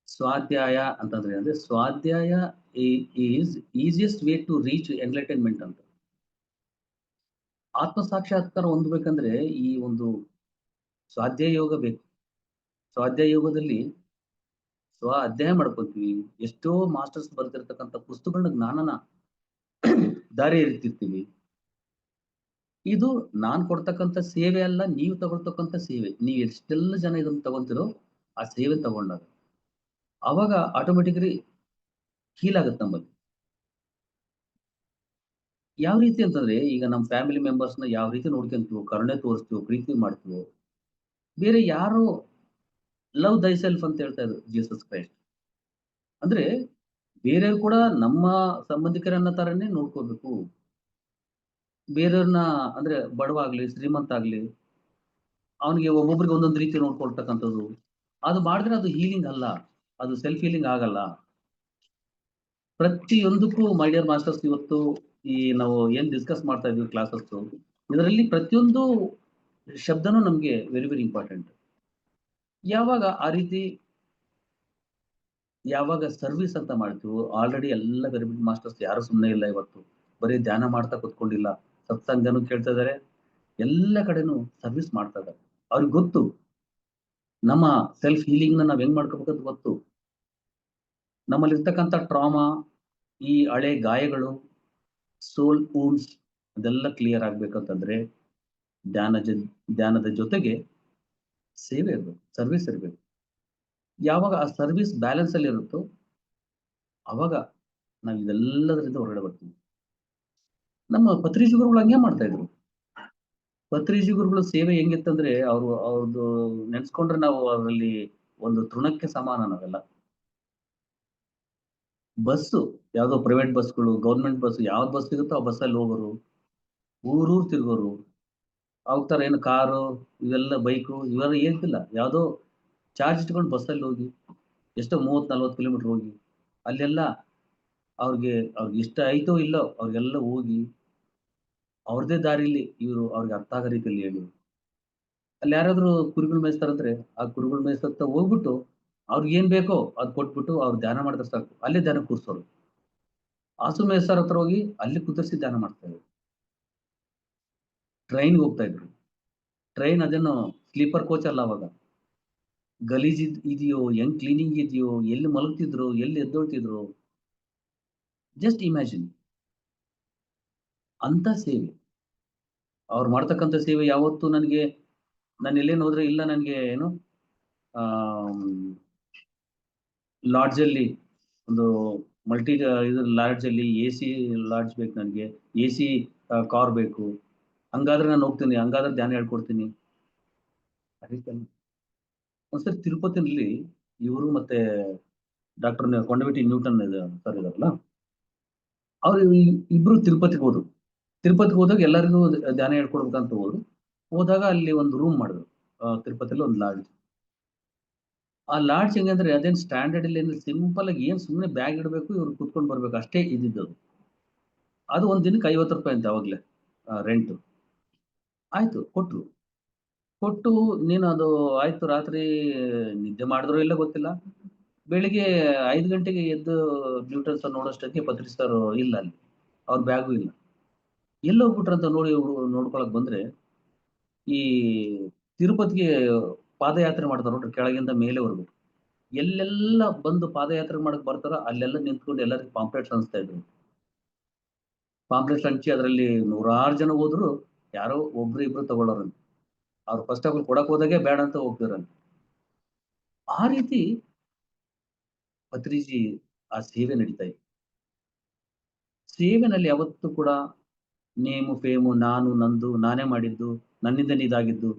ಸ್ವಾಧ್ಯಾಯ ಅಂತಂದ್ರೆ ಅಂದ್ರೆ ಸ್ವಾಧ್ಯಾಯ is easiest way to reach enlightenment ಅಂತ. ಆತ್ಮ ಸಾಕ್ಷಾತ್ಕಾರ ಹೊಂದಬೇಕಂದ್ರೆ ಈ ಒಂದು ಸ್ವಾಧ್ಯಾಯ ಯೋಗ ಬೇಕು. ಸ್ವಾಧ್ಯಾಯ ಯೋಗದಲ್ಲಿ ಅಧ್ಯಯನ ಮಾಡ್ಕೊತೀವಿ. ಎಷ್ಟೋ ಮಾಸ್ಟರ್ಸ್ ಬರ್ದಿರ್ತಕ್ಕಂಥ ಪುಸ್ತಕಗಳನ್ನ ಜ್ಞಾನನ ದಾರಿ ಎರಿತಿರ್ತೀವಿ. ಇದು ನಾನ್ ಕೊಡ್ತಕ್ಕಂಥ ಸೇವೆ ಅಲ್ಲ, ನೀವು ತಗೊಳ್ತಕ್ಕಂಥ ಸೇವೆ. ನೀವು ಎಷ್ಟೆಲ್ಲ ಜನ ಇದನ್ನ ತಗೊಂತಿರೋ ಆ ಸೇವೆ ತಗೊಂಡಾಗ ಅವಾಗ ಆಟೋಮೆಟಿಕಲಿ ಹೀಲ್ ಆಗುತ್ತೆ ನಮ್ಮಲ್ಲಿ. ಯಾವ ರೀತಿ ಅಂತಂದ್ರೆ ಈಗ ನಮ್ಮ ಫ್ಯಾಮಿಲಿ ಮೆಂಬರ್ಸ್‌ನ ಯಾವ ರೀತಿ ನೋಡ್ಕೊಂತೀವೋ, ಕರುಣೆ ತೋರಿಸ್ತೀವೋ, ಪ್ರೀತಿ ಮಾಡ್ತೀವೋ, ಬೇರೆ ಯಾರೋ ಲವ್ ಥೈ ಸೆಲ್ಫ್ ಅಂತ ಹೇಳ್ತಾ ಇದ್ರು ಜೀಸಸ್ ಕ್ರೈಸ್ಟ್. ಅಂದ್ರೆ ಬೇರೆಯವ್ರು ಕೂಡ ನಮ್ಮ ಸಂಬಂಧಿಕರನ್ನ ತರನೇ ನೋಡ್ಕೋಬೇಕು. ಬೇರೆಯವ್ರನ್ನ ಅಂದ್ರೆ ಬಡವ ಆಗ್ಲಿ, ಶ್ರೀಮಂತ ಆಗ್ಲಿ, ಅವನಿಗೆ ಒಬ್ಬೊಬ್ರಿಗೆ ಒಂದೊಂದು ರೀತಿ ನೋಡ್ಕೊಳ್ತಕ್ಕಂಥದ್ದು. ಅದು ಮಾಡಿದ್ರೆ ಅದು ಹೀಲಿಂಗ್ ಅಲ್ಲ. ಅದು ಸೆಲ್ಫ್ ಹೀಲಿಂಗ್ ಆಗಲ್ಲ. ಪ್ರತಿಯೊಂದಕ್ಕೂ ಮೈ ಡಿಯರ್ ಮಾಸ್ಟರ್ಸ್, ಇವತ್ತು ಈ ನಾವು ಏನ್ ಡಿಸ್ಕಸ್ ಮಾಡ್ತಾ ಇದ್ವಿ ಕ್ಲಾಸಸ್ಸು, ಇದರಲ್ಲಿ ಪ್ರತಿಯೊಂದು ಶಬ್ದನೂ ನಮ್ಗೆ ವೆರಿ ವೆರಿ ಇಂಪಾರ್ಟೆಂಟ್. ಯಾವಾಗ ಆ ರೀತಿ ಯಾವಾಗ ಸರ್ವಿಸ್ ಅಂತ ಮಾಡ್ತೀವೋ, ಆಲ್ರೆಡಿ ಎಲ್ಲ ಪಿರಮಿಡ್ ಮಾಸ್ಟರ್ಸ್ ಯಾರು ಸುಮ್ಮನೆ ಇಲ್ಲ ಇವತ್ತು. ಬರೀ ಧ್ಯಾನ ಮಾಡ್ತಾ ಕೂತ್ಕೊಂಡಿಲ್ಲ. ಸತ್ಸಂಗನೂ ಕೇಳ್ತಾ ಇದಾರೆ. ಎಲ್ಲ ಕಡೆನೂ ಸರ್ವಿಸ್ ಮಾಡ್ತಾ ಇದ್ದಾರೆ. ಅವ್ರಿಗೆ ಗೊತ್ತು ನಮ್ಮ ಸೆಲ್ಫ್ ಹೀಲಿಂಗ್‌ನ ನಾವ್ ಹೆಂಗ್ ಮಾಡ್ಕೋಬೇಕಂತ ಗೊತ್ತು. ನಮ್ಮಲ್ಲಿರ್ತಕ್ಕಂಥ ಟ್ರಾಮಾ, ಈ ಹಳೆ ಗಾಯಗಳು, ಸೋಲ್ ವೂಂಡ್ಸ್ ಅದೆಲ್ಲ ಕ್ಲಿಯರ್ ಆಗ್ಬೇಕಂತಂದ್ರೆ ಧ್ಯಾನದ ಜೊತೆಗೆ ಸೇವೆ ಇರ್ಬೇಕು, ಸರ್ವಿಸ್ ಇರ್ಬೇಕು. ಯಾವಾಗ ಆ ಸರ್ವಿಸ್ ಬ್ಯಾಲೆನ್ಸ್ ಅಲ್ಲಿ ಇರುತ್ತೋ ಅವಾಗ ನಾವು ಇದೆಲ್ಲದರಿಂದ ಹೊರಗಡೆ ಬರ್ತೀವಿ. ನಮ್ಮ ಪತ್ರಿಜಿ ಗುರುಗಳು ಹಂಗೆ ಮಾಡ್ತಾ ಇದ್ರು. ಪತ್ರಿಜಿ ಗುರುಗಳ ಸೇವೆ ಹೆಂಗಿತ್ತಂದ್ರೆ ಅವ್ರದ್ದು ನೆನ್ಸ್ಕೊಂಡ್ರೆ ನಾವು ಅದರಲ್ಲಿ ಒಂದು ತೃಣಕ್ಕೆ ಸಮಾನ ನಾವೆಲ್ಲ. ಬಸ್ಸು ಯಾವ್ದೋ ಪ್ರೈವೇಟ್ ಬಸ್‌ಗಳು, ಗವರ್ನಮೆಂಟ್ ಬಸ್, ಯಾವ್ದು ಬಸ್ ಸಿಗುತ್ತೋ ಆ ಬಸ್ಸಲ್ಲಿ ಹೋಗೋರು. ಊರೂರು ತಿರುಗೋರು. ಅವ್ರ ಏನು ಕಾರು, ಇವೆಲ್ಲ ಬೈಕು ಇವೆಲ್ಲ ಏನಿಲ್ಲ. ಯಾವ್ದೋ ಚಾರ್ಜ್ ಇಟ್ಕೊಂಡು ಬಸ್ಸಲ್ಲಿ ಹೋಗಿ ಎಷ್ಟೋ 30-40 ಕಿಲೋಮೀಟರ್ ಹೋಗಿ ಅಲ್ಲೆಲ್ಲ ಅವ್ರಿಗೆ ಇಷ್ಟ ಆಯ್ತೋ ಇಲ್ಲೋ ಅವ್ರಿಗೆಲ್ಲ ಹೋಗಿ ಅವ್ರದೇ ದಾರಿಲಿ ಅವ್ರಿಗೆ ಅರ್ಥ ಆಗೋ ರೀತಿಯಲ್ಲಿ ಹೇಳಿ. ಅಲ್ಲಿ ಯಾರಾದ್ರೂ ಕುರಿಗಳು ಮೇಯಿಸ್ತಾರಂದ್ರೆ ಆ ಕುರಿಗಳು ಮೇಯಿಸತ್ತ ಹೋಗ್ಬಿಟ್ಟು ಅವ್ರಿಗೆ ಏನ್ ಬೇಕೋ ಅದ್ ಕೊಟ್ಬಿಟ್ಟು ಅವ್ರು ಧ್ಯಾನ ಮಾಡಿದ್ರೆ ಸಾಕು. ಅಲ್ಲೇ ಧ್ಯಾನ ಕೂರ್ಸೋರು. ಹಸು ಮೇಯಿಸೋರ್ ಹತ್ರ ಹೋಗಿ ಅಲ್ಲಿ ಕುಂದರ್ಸಿ ಧ್ಯಾನ ಮಾಡ್ತಾ ಇದ್ರು. ಟ್ರೈನ್‌ಗೆ ಹೋಗ್ತಾ ಇದ್ರು. ಟ್ರೈನ್ ಅದೇನೋ ಸ್ಲೀಪರ್ ಕೋಚ್ ಅಲ್ಲ ಅವಾಗ. ಗಲೀಜ್ ಇದೆಯೋ, ಹೆಂಗ್ ಕ್ಲೀನಿಂಗ್ ಇದೆಯೋ, ಎಲ್ಲಿ ಮಲಗ್ತಿದ್ರು, ಎಲ್ಲಿ ಎದ್ದೇಳ್ತಿದ್ರು. Just imagine. ಅಂತ ಸೇವೆ. ಅವ್ರು ಮಾಡ್ತಕ್ಕಂಥ ಸೇವೆ ಯಾವತ್ತೂ ನಾನು ಎಲ್ಲೇನು ಹೋದ್ರೆ ಇಲ್ಲ ನನ್ಗೆ ಏನು ಆಹ್, ಲಾಡ್ಜಲ್ಲಿ ಒಂದು ಲಾಡ್ಜಲ್ಲಿ ಎಸಿ ಲಾಡ್ಜ್ ಬೇಕು ನನ್ಗೆ. ಎಸಿ ಕಾರ್ ಬೇಕು. ಹಂಗಾದ್ರೆ ನಾನು ಹೋಗ್ತೀನಿ. ಹಂಗಾದ್ರೆ ಧ್ಯಾನ ಹೇಳ್ಕೊಡ್ತೀನಿ. ಆ ರೀತಿ ಅಲ್ಲ. ಒಂದ್ಸರಿ ತಿರುಪತಿನಲ್ಲಿ ಇವರು ಮತ್ತೆ ಡಾಕ್ಟರ್ ಕೊಂಡವೀಟಿ ನ್ಯೂಟನ್ ಸರ್ ಇದಾರಲ್ಲ, ಅವ್ರು ಇಬ್ರು ತಿರುಪತಿಗೆ ಹೋದ್ರು. ತಿರುಪತಿಗೆ ಹೋದಾಗ ಎಲ್ಲರಿಗೂ ಧ್ಯಾನ ಹೇಳ್ಕೊಡ್ಬೇಕಂತ ಹೋದ್ರು. ಹೋದಾಗ ಅಲ್ಲಿ ಒಂದು ರೂಮ್ ಮಾಡಿದ್ರು. ತಿರುಪತಿಲಿ ಒಂದು ಲಾಡ್ಜ್. ಆ ಲಾಡ್ಜ್ ಹೆಂಗಂದ್ರೆ ಅದೇನ್ ಸ್ಟ್ಯಾಂಡರ್ಡ್ ಇಲ್ಲ, ಏನಿಲ್ಲ, ಸಿಂಪಲ್ ಆಗಿ ಏನ್ ಸುಮ್ಮನೆ ಬ್ಯಾಗ್ ಇಡಬೇಕು, ಇವ್ರು ಕುತ್ಕೊಂಡು ಬರ್ಬೇಕು ಅಷ್ಟೇ ಇದ್ದಿದ್ದದು. ಅದು ಒಂದ್ ದಿನಕ್ಕೆ ₹50 ಅಂತೆ ಅವಾಗ್ಲೇ ರೆಂಟ್. ಆಯ್ತು ಕೊಟ್ರು. ಕೊಟ್ಟು ನೀನು ಅದು ಆಯ್ತು, ರಾತ್ರಿ ನಿದ್ದೆ ಮಾಡಿದ್ರೋ ಇಲ್ಲ ಗೊತ್ತಿಲ್ಲ. ಬೆಳಿಗ್ಗೆ 5 ಗಂಟೆಗೆ ಎದ್ದು ನ್ಯೂಟನ್ ಸರ್ ನೋಡೋಷ್ಟೊತ್ತಿಗೆ ಪತ್ರಿ ಸರ್ ಇಲ್ಲ ಅಲ್ಲಿ. ಅವ್ರ ಬ್ಯಾಗು ಇಲ್ಲ. ಎಲ್ಲೋಗ್ಬಿಟ್ರಂತ ನೋಡ್ಕೊಳಕ್ ಬಂದ್ರೆ, ಈ ತಿರುಪತಿಗೆ ಪಾದಯಾತ್ರೆ ಮಾಡ್ತಾರೆ ನೋಡ್ರಿ, ಕೆಳಗಿಂದ ಮೇಲೆವರೆಗೂ. ಎಲ್ಲೆಲ್ಲ ಬಂದು ಪಾದಯಾತ್ರೆ ಮಾಡಕ್ ಬರ್ತಾರೋ ಅಲ್ಲೆಲ್ಲ ನಿಂತ್ಕೊಂಡು ಎಲ್ಲರಿಗೂ ಪಾಂಪ್ಲೆಟ್ಸ್ ಹಂಚ್ತಾ ಇದ್ರು. ಪಾಂಪ್ಲೆಟ್ಸ್ ಹಂಚಿ ಅದರಲ್ಲಿ ನೂರಾರು ಜನ ಹೋದ್ರು, ಯಾರೋ ಒಬ್ರು ಇಬ್ರು ತಗೊಳ್ಳೋರಂತೆ. ಅವ್ರು ಫಸ್ಟ್ ಆಫ್ ಆಲ್ ಕೊಡಕ್ ಹೋದಾಗೆ ಬೇಡ ಅಂತ ಹೋಗ್ತಿರಂತೆ. ಆ ರೀತಿ ಪತ್ರಿಜಿ ಆ ಸೇವೆ ನಡೀತಾ ಇತ್ತು. ಸೇವೆನಲ್ಲಿ ಯಾವತ್ತೂ ಕೂಡ ನೇಮು, ಫೇಮು, ನಾನು, ನಂದು, ನಾನೇ ಮಾಡಿದ್ದು, ನನ್ನಿಂದನೇ ಇದಾಗಿದ್ದು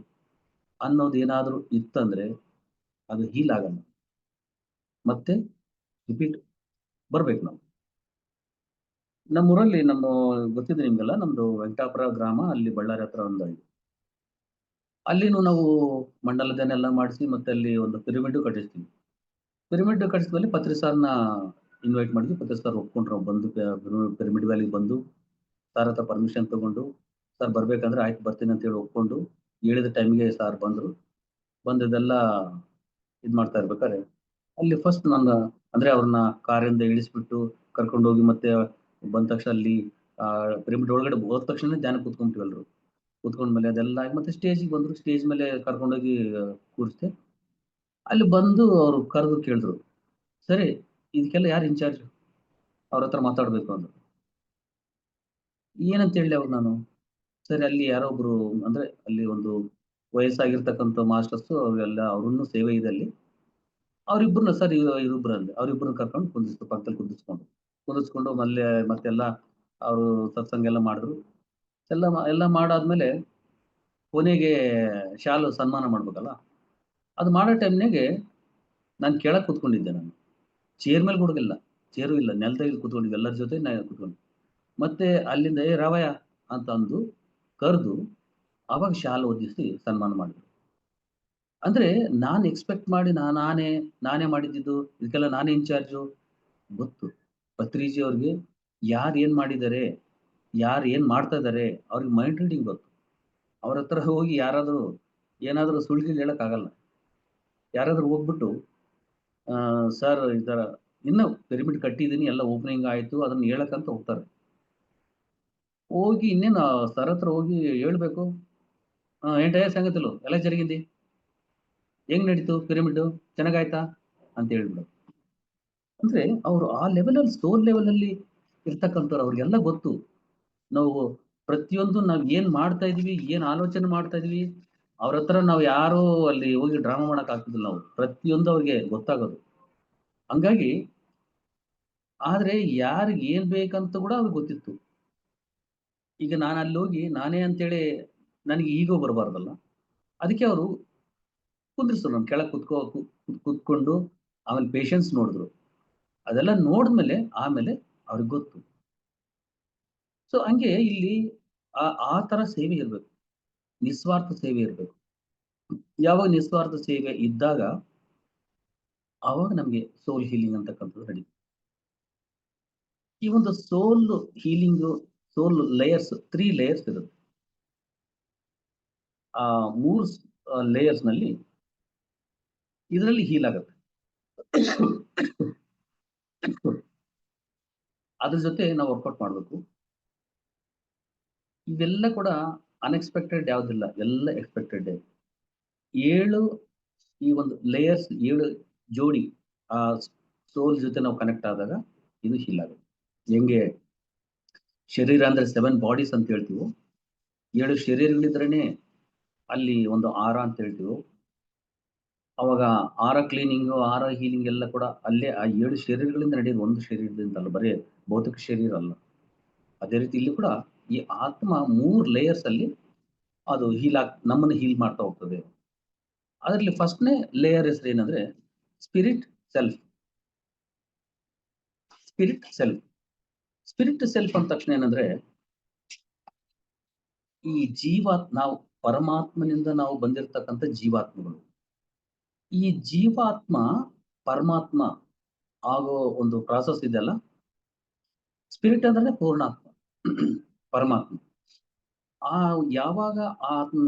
ಅನ್ನೋದು ಏನಾದ್ರೂ ಇತ್ತಂದ್ರೆ ಅದು ಹೀಲ್ ಆಗಲ್ಲ. ಮತ್ತೆ ರಿಪೀಟ್ ಬರ್ಬೇಕು ನಾವು. ನಮ್ಮೂರಲ್ಲಿ ಗೊತ್ತಿದೆ ನಿಮ್ಗೆಲ್ಲ, ನಮ್ದು ವೆಂಕಟಾಪುರ ಗ್ರಾಮ, ಅಲ್ಲಿ ಬಳ್ಳಾರಿ ಹತ್ರ ಒಂದು ಹಳ್ಳಿ. ಅಲ್ಲಿನೂ ನಾವು ಮಂಡಲದನ್ನೆಲ್ಲ ಮಾಡಿಸಿ ಮತ್ತೆ ಅಲ್ಲಿ ಒಂದು ಪಿರಮಿಡ್ ಕಟ್ಟಿಸ್ತೀವಿ. ಪಿರಮಿಡ್ ಕಟ್ಟಿಸಿದ್ಮೇಲೆ ಪತ್ರಿ ಸರ್‌ನ ಇನ್ವೈಟ್ ಮಾಡಿದ್ವಿ. ಪತ್ರಿ ಸರ್ ಒಪ್ಕೊಂಡ್ರು. ಬಂದು ಪಿರಮಿಡ್ ವ್ಯಾಲಿಗೆ ಬಂದು ಸರ್ ಹತ್ರ ಪರ್ಮಿಷನ್ ತಗೊಂಡು, ಸರ್ ಬರ್ಬೇಕಂದ್ರೆ ಆಯ್ತು ಬರ್ತೀನಿ ಅಂತ ಹೇಳಿ ಒಪ್ಕೊಂಡು, ಹೇಳಿದ ಟೈಮ್‌ಗೆ ಸರ್ ಬಂದ್ರು. ಬಂದಿದ್ದೆಲ್ಲ ಇದ್ ಮಾಡ್ತಾ ಇರ್ಬೇಕಾದ್ರೆ, ಅಲ್ಲಿ ಫಸ್ಟ್ ಅಂದ್ರೆ ಅವ್ರನ್ನ ಕಾರಿಂದ ಇಳಿಸ್ಬಿಟ್ಟು ಕರ್ಕೊಂಡೋಗಿ ಮತ್ತೆ ಬಂದ ತಕ್ಷಣ ಅಲ್ಲಿ ಪಿರಮಿಡ್ ಒಳಗಡೆ ಹೋದ ತಕ್ಷಣ ಧ್ಯಾನ ಕೂತ್ಕೊಂಡ್ಬಿಟ್ವಿ ಎಲ್ರು. ಕೂತ್ಕೊಂಡ್ಮೇಲೆ ಅದೆಲ್ಲ ಆಗಿ ಮತ್ತೆ ಸ್ಟೇಜಿಗೆ ಬಂದ್ರು. ಸ್ಟೇಜ್ ಮೇಲೆ ಕರ್ಕೊಂಡೋಗಿ ಕೂರಿಸ್ದೆ. ಅಲ್ಲಿ ಬಂದು ಅವ್ರು ಕರೆದು ಕೇಳಿದ್ರು, "ಸರಿ, ಇದಕ್ಕೆಲ್ಲ ಯಾರು ಇನ್ಚಾರ್ಜ್? ಅವ್ರ ಹತ್ರ ಮಾತಾಡ್ಬೇಕು" ಅಂದ್ರು. ಏನಂತ ಹೇಳಲಿ ಅವಾಗ ನಾನು? ಸರಿ, ಅಲ್ಲಿ ಯಾರೋ ಒಬ್ರು ಅಂದ್ರೆ ಅಲ್ಲಿ ಒಂದು ವಯಸ್ಸಾಗಿರ್ತಕ್ಕಂಥ ಮಾಸ್ಟರ್ಸು ಅವೆಲ್ಲ ಅವ್ರನ್ನು ಸೇವೆ ಇದೆ ಅಲ್ಲಿ. ಅವ್ರಿಬ್ರನ್ನ ಸರ್ ಇವರಿಬ್ರು ಅಂದೆ. ಅವ್ರಿಬ್ರನ್ನ ಕರ್ಕೊಂಡು ಪಕ್ಕದಲ್ಲಿ ಕುಂದಿಸ್ಕೊಂಡು ಮತ್ತೆಲ್ಲ ಅವರು ಸತ್ಸಂಗ ಎಲ್ಲ ಮಾಡಿದ್ರು. ಎಲ್ಲ ಮಾಡಾದ್ಮೇಲೆ ಕೊನೆಗೆ ಶಾಲು ಸನ್ಮಾನ ಮಾಡ್ಬೇಕಲ್ಲ. ಅದು ಮಾಡೋ ಟೈಮ್‌ನಾಗೆ ನಾನು ಕೆಳಗೆ ಕೂತ್ಕೊಂಡಿದ್ದೆ ನಾನು. ಚೇರ್ ಮೇಲೆ ಕೂಡಗಿಲ್ಲ. ಚೇರು ಇಲ್ಲ. ನೆಲದಲ್ಲಿ ಕೂತ್ಕೊಂಡಿದ್ದೆ. ಎಲ್ಲರ ಜೊತೆ ಕೂತ್ಕೊಂಡು. ಮತ್ತೆ ಅಲ್ಲಿಂದ "ಏ ರಾವಯ್ಯ" ಅಂತ ಅಂದು ಕರ್ದು ಅವಾಗ ಶಾಲು ಹೊದಿಸಿ ಸನ್ಮಾನ ಮಾಡಿದ್ರು. ಅಂದ್ರೆ ನಾನು ಎಕ್ಸ್‌ಪೆಕ್ಟ್ ಮಾಡಿ ನಾನೇ ಮಾಡಿದ್ದಿದ್ದು, ಇದಕ್ಕೆಲ್ಲ ನಾನೇ ಇನ್‌ಚಾರ್ಜು ಗೊತ್ತು. ಪತ್ರಿಜಿ ಅವ್ರಿಗೆ ಯಾರು ಏನ್ ಮಾಡಿದ್ದಾರೆ, ಯಾರು ಏನ್ ಮಾಡ್ತಾ ಇದ್ದಾರೆ, ಅವ್ರಿಗೆ ಮೈಂಡ್ ರೀಡಿಂಗ್ ಗೊತ್ತು. ಅವ್ರ ಹತ್ರ ಹೋಗಿ ಏನಾದ್ರು ಸುಳ್ಳು ಗಿಳ್ಳು ಹೇಳಕ್ಕಾಗಲ್ಲ. ಯಾರಾದ್ರೂ ಹೋಗ್ಬಿಟ್ಟು ಸರ್ ಈ ತರ ಇನ್ನು ಪಿರಮಿಡ್ ಕಟ್ಟಿದೀನಿ, ಎಲ್ಲ ಓಪನಿಂಗ್ ಆಯ್ತು, ಅದನ್ನ ಹೇಳಕ್ಕಂತ ಹೋಗ್ತಾರೆ. ಹೋಗಿ ಇನ್ನೇನು ಸರ್ ಹತ್ರ ಹೋಗಿ ಹೇಳ್ಬೇಕು. "ఏంటయ్యా సంగతులు? ఎలా జరిగింది? ಹೆಂಗ್ ನಡೀತು ಪಿರಮಿಡ್? ಚೆನ್ನಾಗಾಯ್ತಾ?" ಅಂತ ಹೇಳ್ಬಿಡೋದು. ಅಂದ್ರೆ ಅವರು ಆ ಲೆವೆಲಲ್ಲಿ ಸೋಲ್ ಲೆವೆಲಲ್ಲಿ ಇರ್ತಕ್ಕಂಥವ್ರು. ಅವ್ರಿಗೆಲ್ಲ ಗೊತ್ತು. ನಾವು ಪ್ರತಿಯೊಂದು ನಾವ್ ಏನ್ ಮಾಡ್ತಾ ಇದೀವಿ, ಏನ್ ಆಲೋಚನೆ ಮಾಡ್ತಾ ಇದೀವಿ, ಅವ್ರ ಹತ್ರ ನಾವು ಯಾರು ಅಲ್ಲಿ ಹೋಗಿ ಡ್ರಾಮಾ ಮಾಡಕ್ ಆಗ್ತಿದಿಲ್ಲ ನಾವು. ಪ್ರತಿಯೊಂದು ಅವ್ರಿಗೆ ಗೊತ್ತಾಗೋದು. ಹಂಗಾಗಿ ಆದ್ರೆ ಯಾರಿಗ್ ಏನ್ ಬೇಕಂತ ಕೂಡ ಅವ್ರಿಗೆ ಗೊತ್ತಿತ್ತು. ಈಗ ನಾನು ಅಲ್ಲೋಗಿ ನಾನೇ ಅಂತೇಳಿ ನನಗೆ ಈಗೋ ಬರಬಾರ್ದಲ್ಲ. ಅದಕ್ಕೆ ಅವರು ಕುಂದ್ರಿಸಿದ್ರು. ನನ್ ಕೆಳಗ್ ಕೂತ್ಕೊಂಡು ಆಮೇಲೆ ಪೇಷನ್ಸ್ ನೋಡಿದ್ರು. ಅದೆಲ್ಲ ನೋಡಿದ್ಮೇಲೆ ಆಮೇಲೆ ಅವ್ರಿಗೆ ಗೊತ್ತು. ಸೊ ಹಂಗೆ ಇಲ್ಲಿ ಆ ತರ ಸೇವೆ ಇರ್ಬೇಕು. ನಿಸ್ವಾರ್ಥ ಸೇವೆ ಇರ್ಬೇಕು. ಯಾವಾಗ ನಿಸ್ವಾರ್ಥ ಸೇವೆ ಇದ್ದಾಗ ಆವಾಗ ನಮ್ಗೆ ಸೋಲ್ ಹೀಲಿಂಗ್ ಅಂತಕ್ಕಂಥದ್ದು ನಡೀತದೆ. ಈ ಒಂದು ಹೀಲಿಂಗು, ಸೋಲ್ ಲೇಯರ್ಸ್ 3 ಲೇಯರ್ಸ್ ಇರುತ್ತೆ. ಆ 3 ಲೇಯರ್ಸ್‌ನಲ್ಲಿ ಇದರಲ್ಲಿ ಹೀಲ್ ಆಗುತ್ತೆ. ಅದ್ರ ಜೊತೆ ನಾವು ವರ್ಕೌಟ್ ಮಾಡ್ಬೇಕು. ಇವೆಲ್ಲ ಕೂಡ ಅನ್‌ಎಕ್ಸ್‌ಪೆಕ್ಟೆಡ್ ಯಾವುದಿಲ್ಲ. ಎಲ್ಲ ಎಕ್ಸ್‌ಪೆಕ್ಟೆಡ್ಡೇ. 7 ಈ ಒಂದು ಲೇಯರ್ಸ್ 7 ಜೋಡಿ ಆ ಸೋಲ್ ಜೊತೆ ನಾವು ಕನೆಕ್ಟ್ ಆದಾಗ ಇದು ಹೀಲ್ ಆಗುತ್ತೆ. ಹೆಂಗೆ ಶರೀರ ಅಂದ್ರೆ 7 ಬಾಡೀಸ್ ಅಂತ ಹೇಳ್ತೀವೋ, 7 ಶರೀರಗಳಿದ್ರೇನೆ ಅಲ್ಲಿ ಒಂದು ಆರಾ ಅಂತ ಹೇಳ್ತೀವೋ, ಅವಾಗ ಆರಾ ಕ್ಲೀನಿಂಗು, ಆರಾ ಹೀಲಿಂಗ್ ಎಲ್ಲ ಕೂಡ ಅಲ್ಲೇ ಆ 7 ಶರೀರಗಳಿಂದ ನಡೆಯೋದು, ಒಂದು ಶರೀರದಿಂದ ಅಲ್ಲ. ಬರೀ ಭೌತಿಕ ಶರೀರ ಅಲ್ಲ. ಅದೇ ರೀತಿ ಇಲ್ಲಿ ಕೂಡ ಈ ಆತ್ಮ 3 ಲೇಯರ್ಸ್ ಅಲ್ಲಿ ಅದು ನಮ್ಮನ್ನು ಹೀಲ್ ಮಾಡ್ತಾ ಹೋಗ್ತದೆ. ಅದರಲ್ಲಿ ಫಸ್ಟ್‌ನೇ ಲೇಯರ್ ಹೆಸರೇನಂದ್ರೆ spirit self. Spirit self. Spirit self ಅಂದ ತಕ್ಷಣ ಏನಂದ್ರೆ, ಈ ನಾವು ಪರಮಾತ್ಮನಿಂದ ನಾವು ಬಂದಿರತಕ್ಕಂಥ ಜೀವಾತ್ಮಗಳು. ಈ ಜೀವಾತ್ಮ ಪರಮಾತ್ಮ ಆಗೋ ಒಂದು ಪ್ರಾಸೆಸ್ ಇದೆಯಲ್ಲ, ಸ್ಪಿರಿಟ್ ಅಂದ್ರೆ ಪೂರ್ಣಾತ್ಮ, ಪರಮಾತ್ಮ. ಆ ಯಾವಾಗ ಆ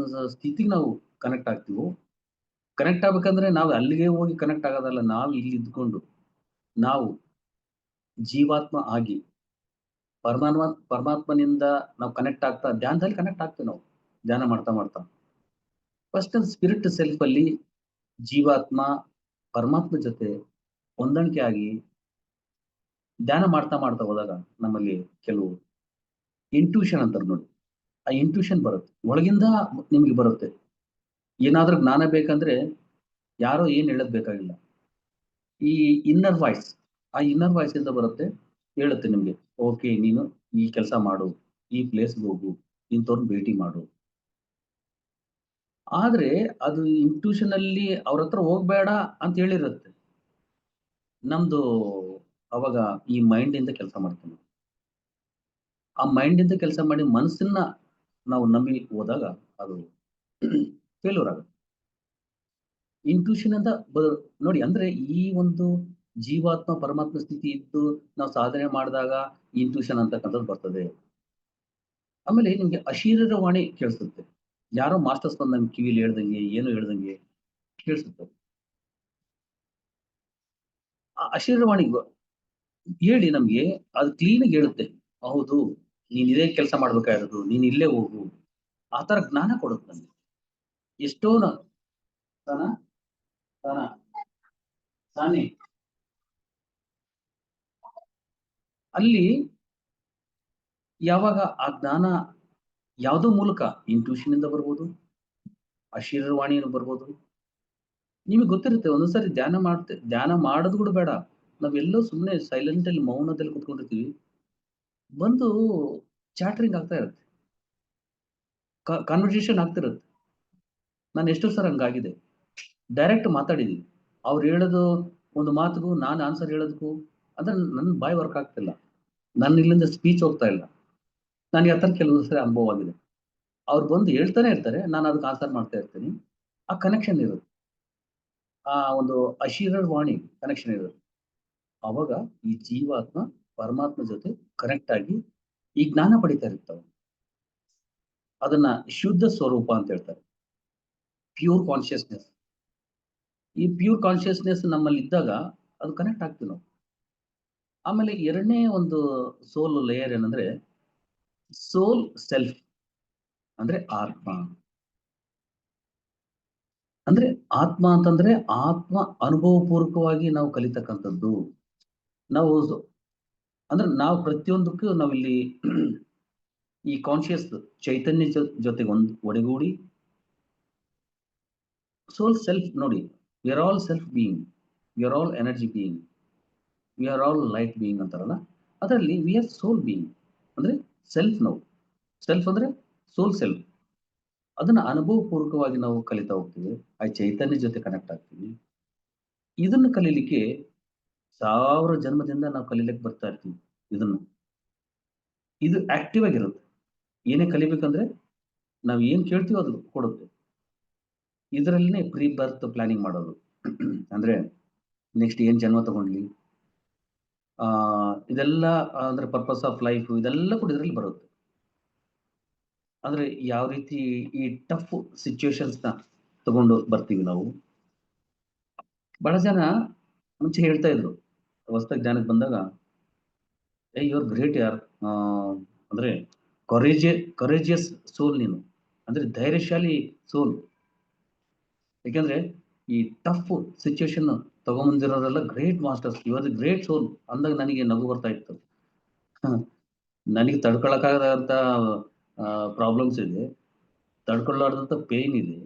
ಸ್ಥಿತಿಗೆ ನಾವು ಕನೆಕ್ಟ್ ಆಗ್ತೀವೋ, ಕನೆಕ್ಟ್ ಆಗ್ಬೇಕಂದ್ರೆ ನಾವು ಅಲ್ಲಿಗೆ ಹೋಗಿ ಕನೆಕ್ಟ್ ಆಗೋದಲ್ಲ, ನಾವು ಇಲ್ಲಿ ಇದ್ಕೊಂಡು ನಾವು ಜೀವಾತ್ಮ ಆಗಿ ಪರಮಾತ್ಮನಿಂದ ನಾವು ಕನೆಕ್ಟ್ ಆಗ್ತಾ ಧ್ಯಾನದಲ್ಲಿ ಕನೆಕ್ಟ್ ಆಗ್ತೀವಿ. ನಾವು ಧ್ಯಾನ ಮಾಡ್ತಾ ಮಾಡ್ತಾ ಫಸ್ಟ್ ಸ್ಪಿರಿಟ್ ಸೆಲ್ಫ್ ಅಲ್ಲಿ ಜೀವಾತ್ಮ ಪರಮಾತ್ಮ ಜೊತೆ ಹೊಂದಾಣಿಕೆ ಆಗಿ ಧ್ಯಾನ ಮಾಡ್ತಾ ಮಾಡ್ತಾ ಹೋದಾಗ ನಮ್ಮಲ್ಲಿ ಕೆಲವು ಇಂಟ್ಯೂಷನ್ ಅಂತಾರೆ ನೋಡಿ, ಆ ಇಂಟ್ಯೂಷನ್ ಬರುತ್ತೆ ಒಳಗಿಂದ, ನಿಮ್ಗೆ ಬರುತ್ತೆ. ಏನಾದ್ರೂ ಜ್ಞಾನ ಬೇಕಂದ್ರೆ ಯಾರೋ ಏನ್ ಹೇಳೋದ್ ಬೇಕಾಗಿಲ್ಲ, ಈ ಇನ್ನರ್ ವಾಯ್ಸ್, ಆ ಇನ್ನರ್ ವಾಯ್ಸ್ ಇಂದ ಬರುತ್ತೆ, ಹೇಳುತ್ತೆ ನಿಮ್ಗೆ, ಓಕೆ ನೀನು ಈ ಕೆಲಸ ಮಾಡು, ಈ ಪ್ಲೇಸ್ಗೆ ಹೋಗು, ಇಂಥವ್ರನ್ನ ಭೇಟಿ ಮಾಡು. ಆದ್ರೆ ಅದು ಇಂಟ್ಯೂಷನ್ ಅಲ್ಲಿ ಅವ್ರ ಹತ್ರ ಹೋಗ್ಬೇಡ ಅಂತ ಹೇಳಿರುತ್ತೆ. ನಮ್ದು ಅವಾಗ ಈ ಮೈಂಡ್ ಇಂದ ಕೆಲಸ ಮಾಡ್ತೀವಿ. ಆ ಮೈಂಡ್ ಇಂದ ಕೆಲಸ ಮಾಡಿ ಮನಸ್ಸನ್ನ ನಾವು ನಂಬಿ ಹೋದಾಗ ಅದು ಫೇಲ್ಯೂರ್ ಆಗುತ್ತೆ. ಇಂಟ್ಯೂಷನ್ ಅಂತ ನೋಡಿ, ಅಂದ್ರೆ ಈ ಒಂದು ಜೀವಾತ್ಮ ಪರಮಾತ್ಮ ಸ್ಥಿತಿ ಇದ್ದು ನಾವು ಸಾಧನೆ ಮಾಡಿದಾಗ ಇಂಟ್ಯೂಷನ್ ಅಂತಕ್ಕಂಥದ್ದು ಬರ್ತದೆ. ಆಮೇಲೆ ನಿಮ್ಗೆ ಅಶರೀರವಾಣಿ ಕೇಳಿಸುತ್ತೆ, ಯಾರೋ ಮಾಸ್ಟರ್ಸ್ ಬಂದು ನಮ್ಗೆ ಕಿವಿಲಿ ಹೇಳ್ದಂಗೆ, ಏನು ಹೇಳ್ದಂಗೆ ಕೇಳಿಸುತ್ತೆ. ಆ ಅಶರೀರವಾಣಿ ಹೇಳಿ ನಮ್ಗೆ ಅದು ಕ್ಲೀನ್ ಆಗಿ ಹೇಳುತ್ತೆ, ಹೌದು ನೀನ್ ಇದೇ ಕೆಲಸ ಮಾಡ್ಬೇಕಾಗಿರೋದು, ನೀನ್ ಇಲ್ಲೇ ಹೋಗು, ಆ ತರ ಜ್ಞಾನ ಕೊಡುತ್ತೆ ನಮ್ಗೆ. ಎಷ್ಟೋ ತಾನ ತಾನ ತಾನೇ ಅಲ್ಲಿ ಯಾವಾಗ ಆ ಜ್ಞಾನ ಯಾವುದೋ ಮೂಲಕ ಇಂಟ್ಯೂಷನ್ ಇಂದ ಬರ್ಬೋದು, ಅಶರೀರವಾಣಿಯಿಂದ ಬರ್ಬೋದು. ನಿಮಗೆ ಗೊತ್ತಿರುತ್ತೆ, ಒಂದೊಂದ್ಸರಿ ಧ್ಯಾನ ಮಾಡೋದು ಕೂಡ ಬೇಡ, ನಾವೆಲ್ಲೋ ಸುಮ್ಮನೆ ಸೈಲೆಂಟ್ ಅಲ್ಲಿ ಮೌನದಲ್ಲಿ ಕುತ್ಕೊಂಡಿರ್ತೀವಿ, ಬಂದು ಚಾಟ್ರಿಂಗ್ ಆಗ್ತಾ ಇರುತ್ತೆ, ಕಾನ್ವರ್ಸೇಷನ್ ಆಗ್ತಿರುತ್ತೆ. ನಾನು ಎಷ್ಟೋ ಸಲ ಹಂಗಾಗಿದೆ, ಡೈರೆಕ್ಟ್ ಮಾತಾಡಿದೀನಿ, ಅವ್ರು ಹೇಳೋದು ಒಂದು ಮಾತಿಗೂ ನಾನು ಆನ್ಸರ್ ಹೇಳೋದಕ್ಕೂ ಅಂದ್ರೆ ನನ್ನ ಬಾಯ್ ವರ್ಕ್ ಆಗ್ತಿಲ್ಲ, ನನ್ನ ಇಲ್ಲಿಂದ ಸ್ಪೀಚ್ ಹೋಗ್ತಾ ಇಲ್ಲ. ನನಗೆ ಆ ಥರ ಕೆಲವು ಸರಿ ಅನುಭವ ಆಗಿದೆ. ಅವ್ರು ಬಂದು ಹೇಳ್ತಾನೆ ಇರ್ತಾರೆ, ನಾನು ಅದಕ್ಕೆ ಆನ್ಸರ್ ಮಾಡ್ತಾ ಇರ್ತೀನಿ. ಆ ಕನೆಕ್ಷನ್ ಇರುತ್ತೆ, ಆ ಒಂದು ಅಶರೀರವಾಣಿ ಕನೆಕ್ಷನ್ ಇರುತ್ತೆ. ಅವಾಗ ಈ ಜೀವಾತ್ಮ ಪರಮಾತ್ಮ ಜೊತೆ ಕನೆಕ್ಟ್ ಆಗಿ ಈ ಜ್ಞಾನ ಪಡಿತಾ ಇರ್ತಾವೆ. ಅದನ್ನ ಶುದ್ಧ ಸ್ವರೂಪ ಅಂತ ಹೇಳ್ತಾರೆ, ಪ್ಯೂರ್ ಕಾನ್ಶಿಯಸ್ನೆಸ್. ಈ ಪ್ಯೂರ್ ಕಾನ್ಶಿಯಸ್ನೆಸ್ ನಮ್ಮಲ್ಲಿ ಇದ್ದಾಗ ಅದು ಕನೆಕ್ಟ್ ಆಗ್ತೀವಿ ನಾವು. ಆಮೇಲೆ ಎರಡನೇ ಒಂದು ಸೋಲ್ ಲೇಯರ್ ಏನಂದ್ರೆ ಸೋಲ್ ಸೆಲ್ಫ್, ಅಂದ್ರೆ ಆತ್ಮ. ಅಂದ್ರೆ ಆತ್ಮ ಅಂತಂದ್ರೆ ಆತ್ಮ ಅನುಭವಪೂರ್ವಕವಾಗಿ ನಾವು ಕಲಿತಕ್ಕಂಥದ್ದು. ನಾವು ಅಂದ್ರೆ ನಾವು ಪ್ರತಿಯೊಂದಕ್ಕೂ ನಾವಿಲ್ಲಿ ಈ ಕಾನ್ಶಿಯಸ್ ಚೈತನ್ಯ ಜೊತೆಗೆ ಒಡೆಗೂಡಿ ಸೋಲ್ ಸೆಲ್ಫ್ ನೋಡಿ, we are all self being, we are all energy being, we are all light being ಅಂತಾರಲ್ಲ, ಅದರಲ್ಲಿ ವಿ ಆರ್ ಸೋಲ್ ಬೀಯಿಂಗ್. ಅಂದ್ರೆ ಸೆಲ್ಫ್, ನಾವು ಸೆಲ್ಫ್ ಅಂದ್ರೆ ಸೋಲ್ ಸೆಲ್ಫ್. ಅದನ್ನ ಅನುಭವಪೂರ್ವಕವಾಗಿ ನಾವು ಕಲಿತಾ ಹೋಗ್ತೀವಿ, ಆ ಚೈತನ್ಯ ಜೊತೆ ಕನೆಕ್ಟ್ ಆಗ್ತೀವಿ. ಇದನ್ನು ಕಲೀಲಿಕ್ಕೆ 1000 ಜನ್ಮದಿಂದ ನಾವು ಕಲೀಲಿಕ್ಕೆ ಬರ್ತಾ ಇರ್ತೀವಿ. ಇದು ಆಕ್ಟಿವ್ ಆಗಿರುತ್ತೆ. ಏನೇ ಕಲಿಬೇಕಂದ್ರೆ ನಾವು ಏನ್ ಕೇಳ್ತೀವೋ ಅದು ಕೊಡುತ್ತೆ. ಇದರಲ್ಲಿನೇ ಪ್ರೀ ಬರ್ತ್ ಪ್ಲಾನಿಂಗ್ ಮಾಡೋದು. ಅಂದ್ರೆ ನೆಕ್ಸ್ಟ್ ಏನ್ ಜನ್ಮ ತಗೊಂಡ್ಲಿ, ಇದೆಲ್ಲ ಅಂದ್ರೆ ಪರ್ಪಸ್ ಆಫ್ ಲೈಫ್, ಇದೆಲ್ಲ ಕೂಡ ಇದರಲ್ಲಿ ಬರುತ್ತೆ. ಅಂದ್ರೆ ಯಾವ ರೀತಿ ಈ ಟಫ್ ಸಿಚುವೇಶನ್ಸ್ ನ ತಗೊಂಡು ಬರ್ತೀವಿ ನಾವು. ಬಹಳ ಜನ ಮುಂಚೆ ಹೇಳ್ತಾ ಇದ್ರು, ಹೊಸದಾಗಿ ಜ್ಞಾನಕ್ಕೆ ಬಂದಾಗ, ಯುವರ್ ಗ್ರೇಟ್ ಯಾರ್, ಅಂದ್ರೆ ಕರೇಜಿಯಸ್ ಸೋಲ್ ನೀನು, ಅಂದ್ರೆ ಧೈರ್ಯಶಾಲಿ ಸೋಲ್. ಯಾಕಂದ್ರೆ ಈ ಟಫ್ ಸಿಚುವೇಶನ್ ತಗೊಂಬಂದಿರೋರೆಲ್ಲ great masters, your great soul ಅಂದಾಗ ನನಗೆ ನಗು ಬರ್ತಾ ಇತ್ತು. ನನಗೆ ತಡ್ಕೊಳಕ್ಕಾಗದಂತ ಪ್ರಾಬ್ಲಮ್ಸ್ ಇದೆ, ತಡ್ಕೊಳ್ಳಾರ್ದಂತ ಪೇನ್ ಇದೆ,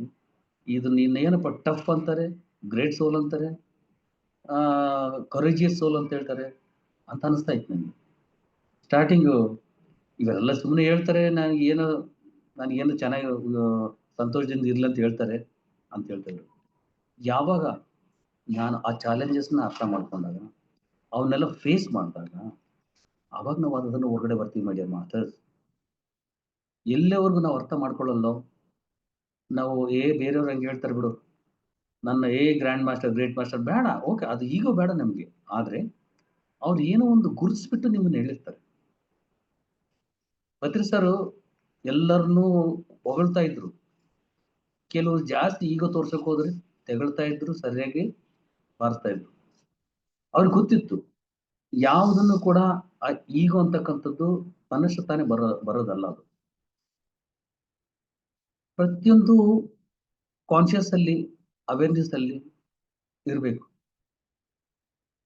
ಇದು ಏನಪ್ಪ ಟಫ್ ಅಂತಾರೆ, ಗ್ರೇಟ್ ಸೋಲ್ ಅಂತಾರೆ, ಕರೇಜಿಯಸ್ ಸೋಲ್ ಅಂತ ಹೇಳ್ತಾರೆ ಅಂತ ಅನಿಸ್ತಾ ಇತ್ತು ನನಗೆ. ಸ್ಟಾರ್ಟಿಂಗು ಇವರೆಲ್ಲ ಸುಮ್ಮನೆ ಹೇಳ್ತಾರೆ, ನನಗೇನು ಚೆನ್ನಾಗಿ ಸಂತೋಷದಿಂದ ಇರ್ಲಿ ಅಂತ ಹೇಳ್ತಾರೆ ಅಂತ ಹೇಳ್ತಾರೆ. ಯಾವಾಗ ನಾನು ಆ ಚಾಲೆಂಜಸ್ನ ಅರ್ಥ ಮಾಡ್ಕೊಂಡಾಗ, ಅವನ್ನೆಲ್ಲ ಫೇಸ್ ಮಾಡಿದಾಗ, ಅವಾಗ ನಾವು ಅದನ್ನು ಹೊರಗಡೆ ಬರ್ತೀವಿ. ಮೈ ಡಿಯರ್ ಮಾಸ್ಟರ್ಸ್, ಎಲ್ಲವರೆಗೂ ನಾವು ಅರ್ಥ ಮಾಡ್ಕೊಳ್ಳಲ್ಲೋ, ನಾವು ಬೇರೆಯವ್ರು ಹಂಗೆ ಹೇಳ್ತಾರೆ ಬಿಡು, ನನ್ನ ಗ್ರ್ಯಾಂಡ್ ಮಾಸ್ಟರ್ ಗ್ರೇಟ್ ಮಾಸ್ಟರ್ ಬೇಡ, ಓಕೆ ಅದು ಈಗೋ ಬೇಡ ನಮ್ಗೆ. ಆದ್ರೆ ಅವ್ರು ಏನೋ ಒಂದು ಗುರುತಿಸ್ಬಿಟ್ಟು ನಿಮ್ಮನ್ನ ಹೇಳಿರ್ತಾರೆ. ಪತ್ರಿ ಸರ್ ಎಲ್ಲರನ್ನೂ ಹೊಗಳ್ತಾ ಇದ್ರು, ಕೆಲವರು ಜಾಸ್ತಿ ಈಗೋ ತೋರ್ಸಕ್ ಹೋದ್ರೆ ತೆಗಳ್ತಾ ಇದ್ರು, ಸರಿಯಾಗಿ ಬಾರಿಸ್ತಾ ಇದ್ರು. ಅವ್ರಿಗೆ ಗೊತ್ತಿತ್ತು ಯಾವುದನ್ನು ಕೂಡ ಈಗೋ ಅಂತಕ್ಕಂಥದ್ದು ತನ್ನಷ್ಟು ತಾನೇ ಬರೋದಲ್ಲ. ಅದು ಪ್ರತಿಯೊಂದು ಕಾನ್ಶಿಯಸ್ ಅಲ್ಲಿ, ಅವೇರ್ನೆಸ್ ಅಲ್ಲಿ ಇರ್ಬೇಕು.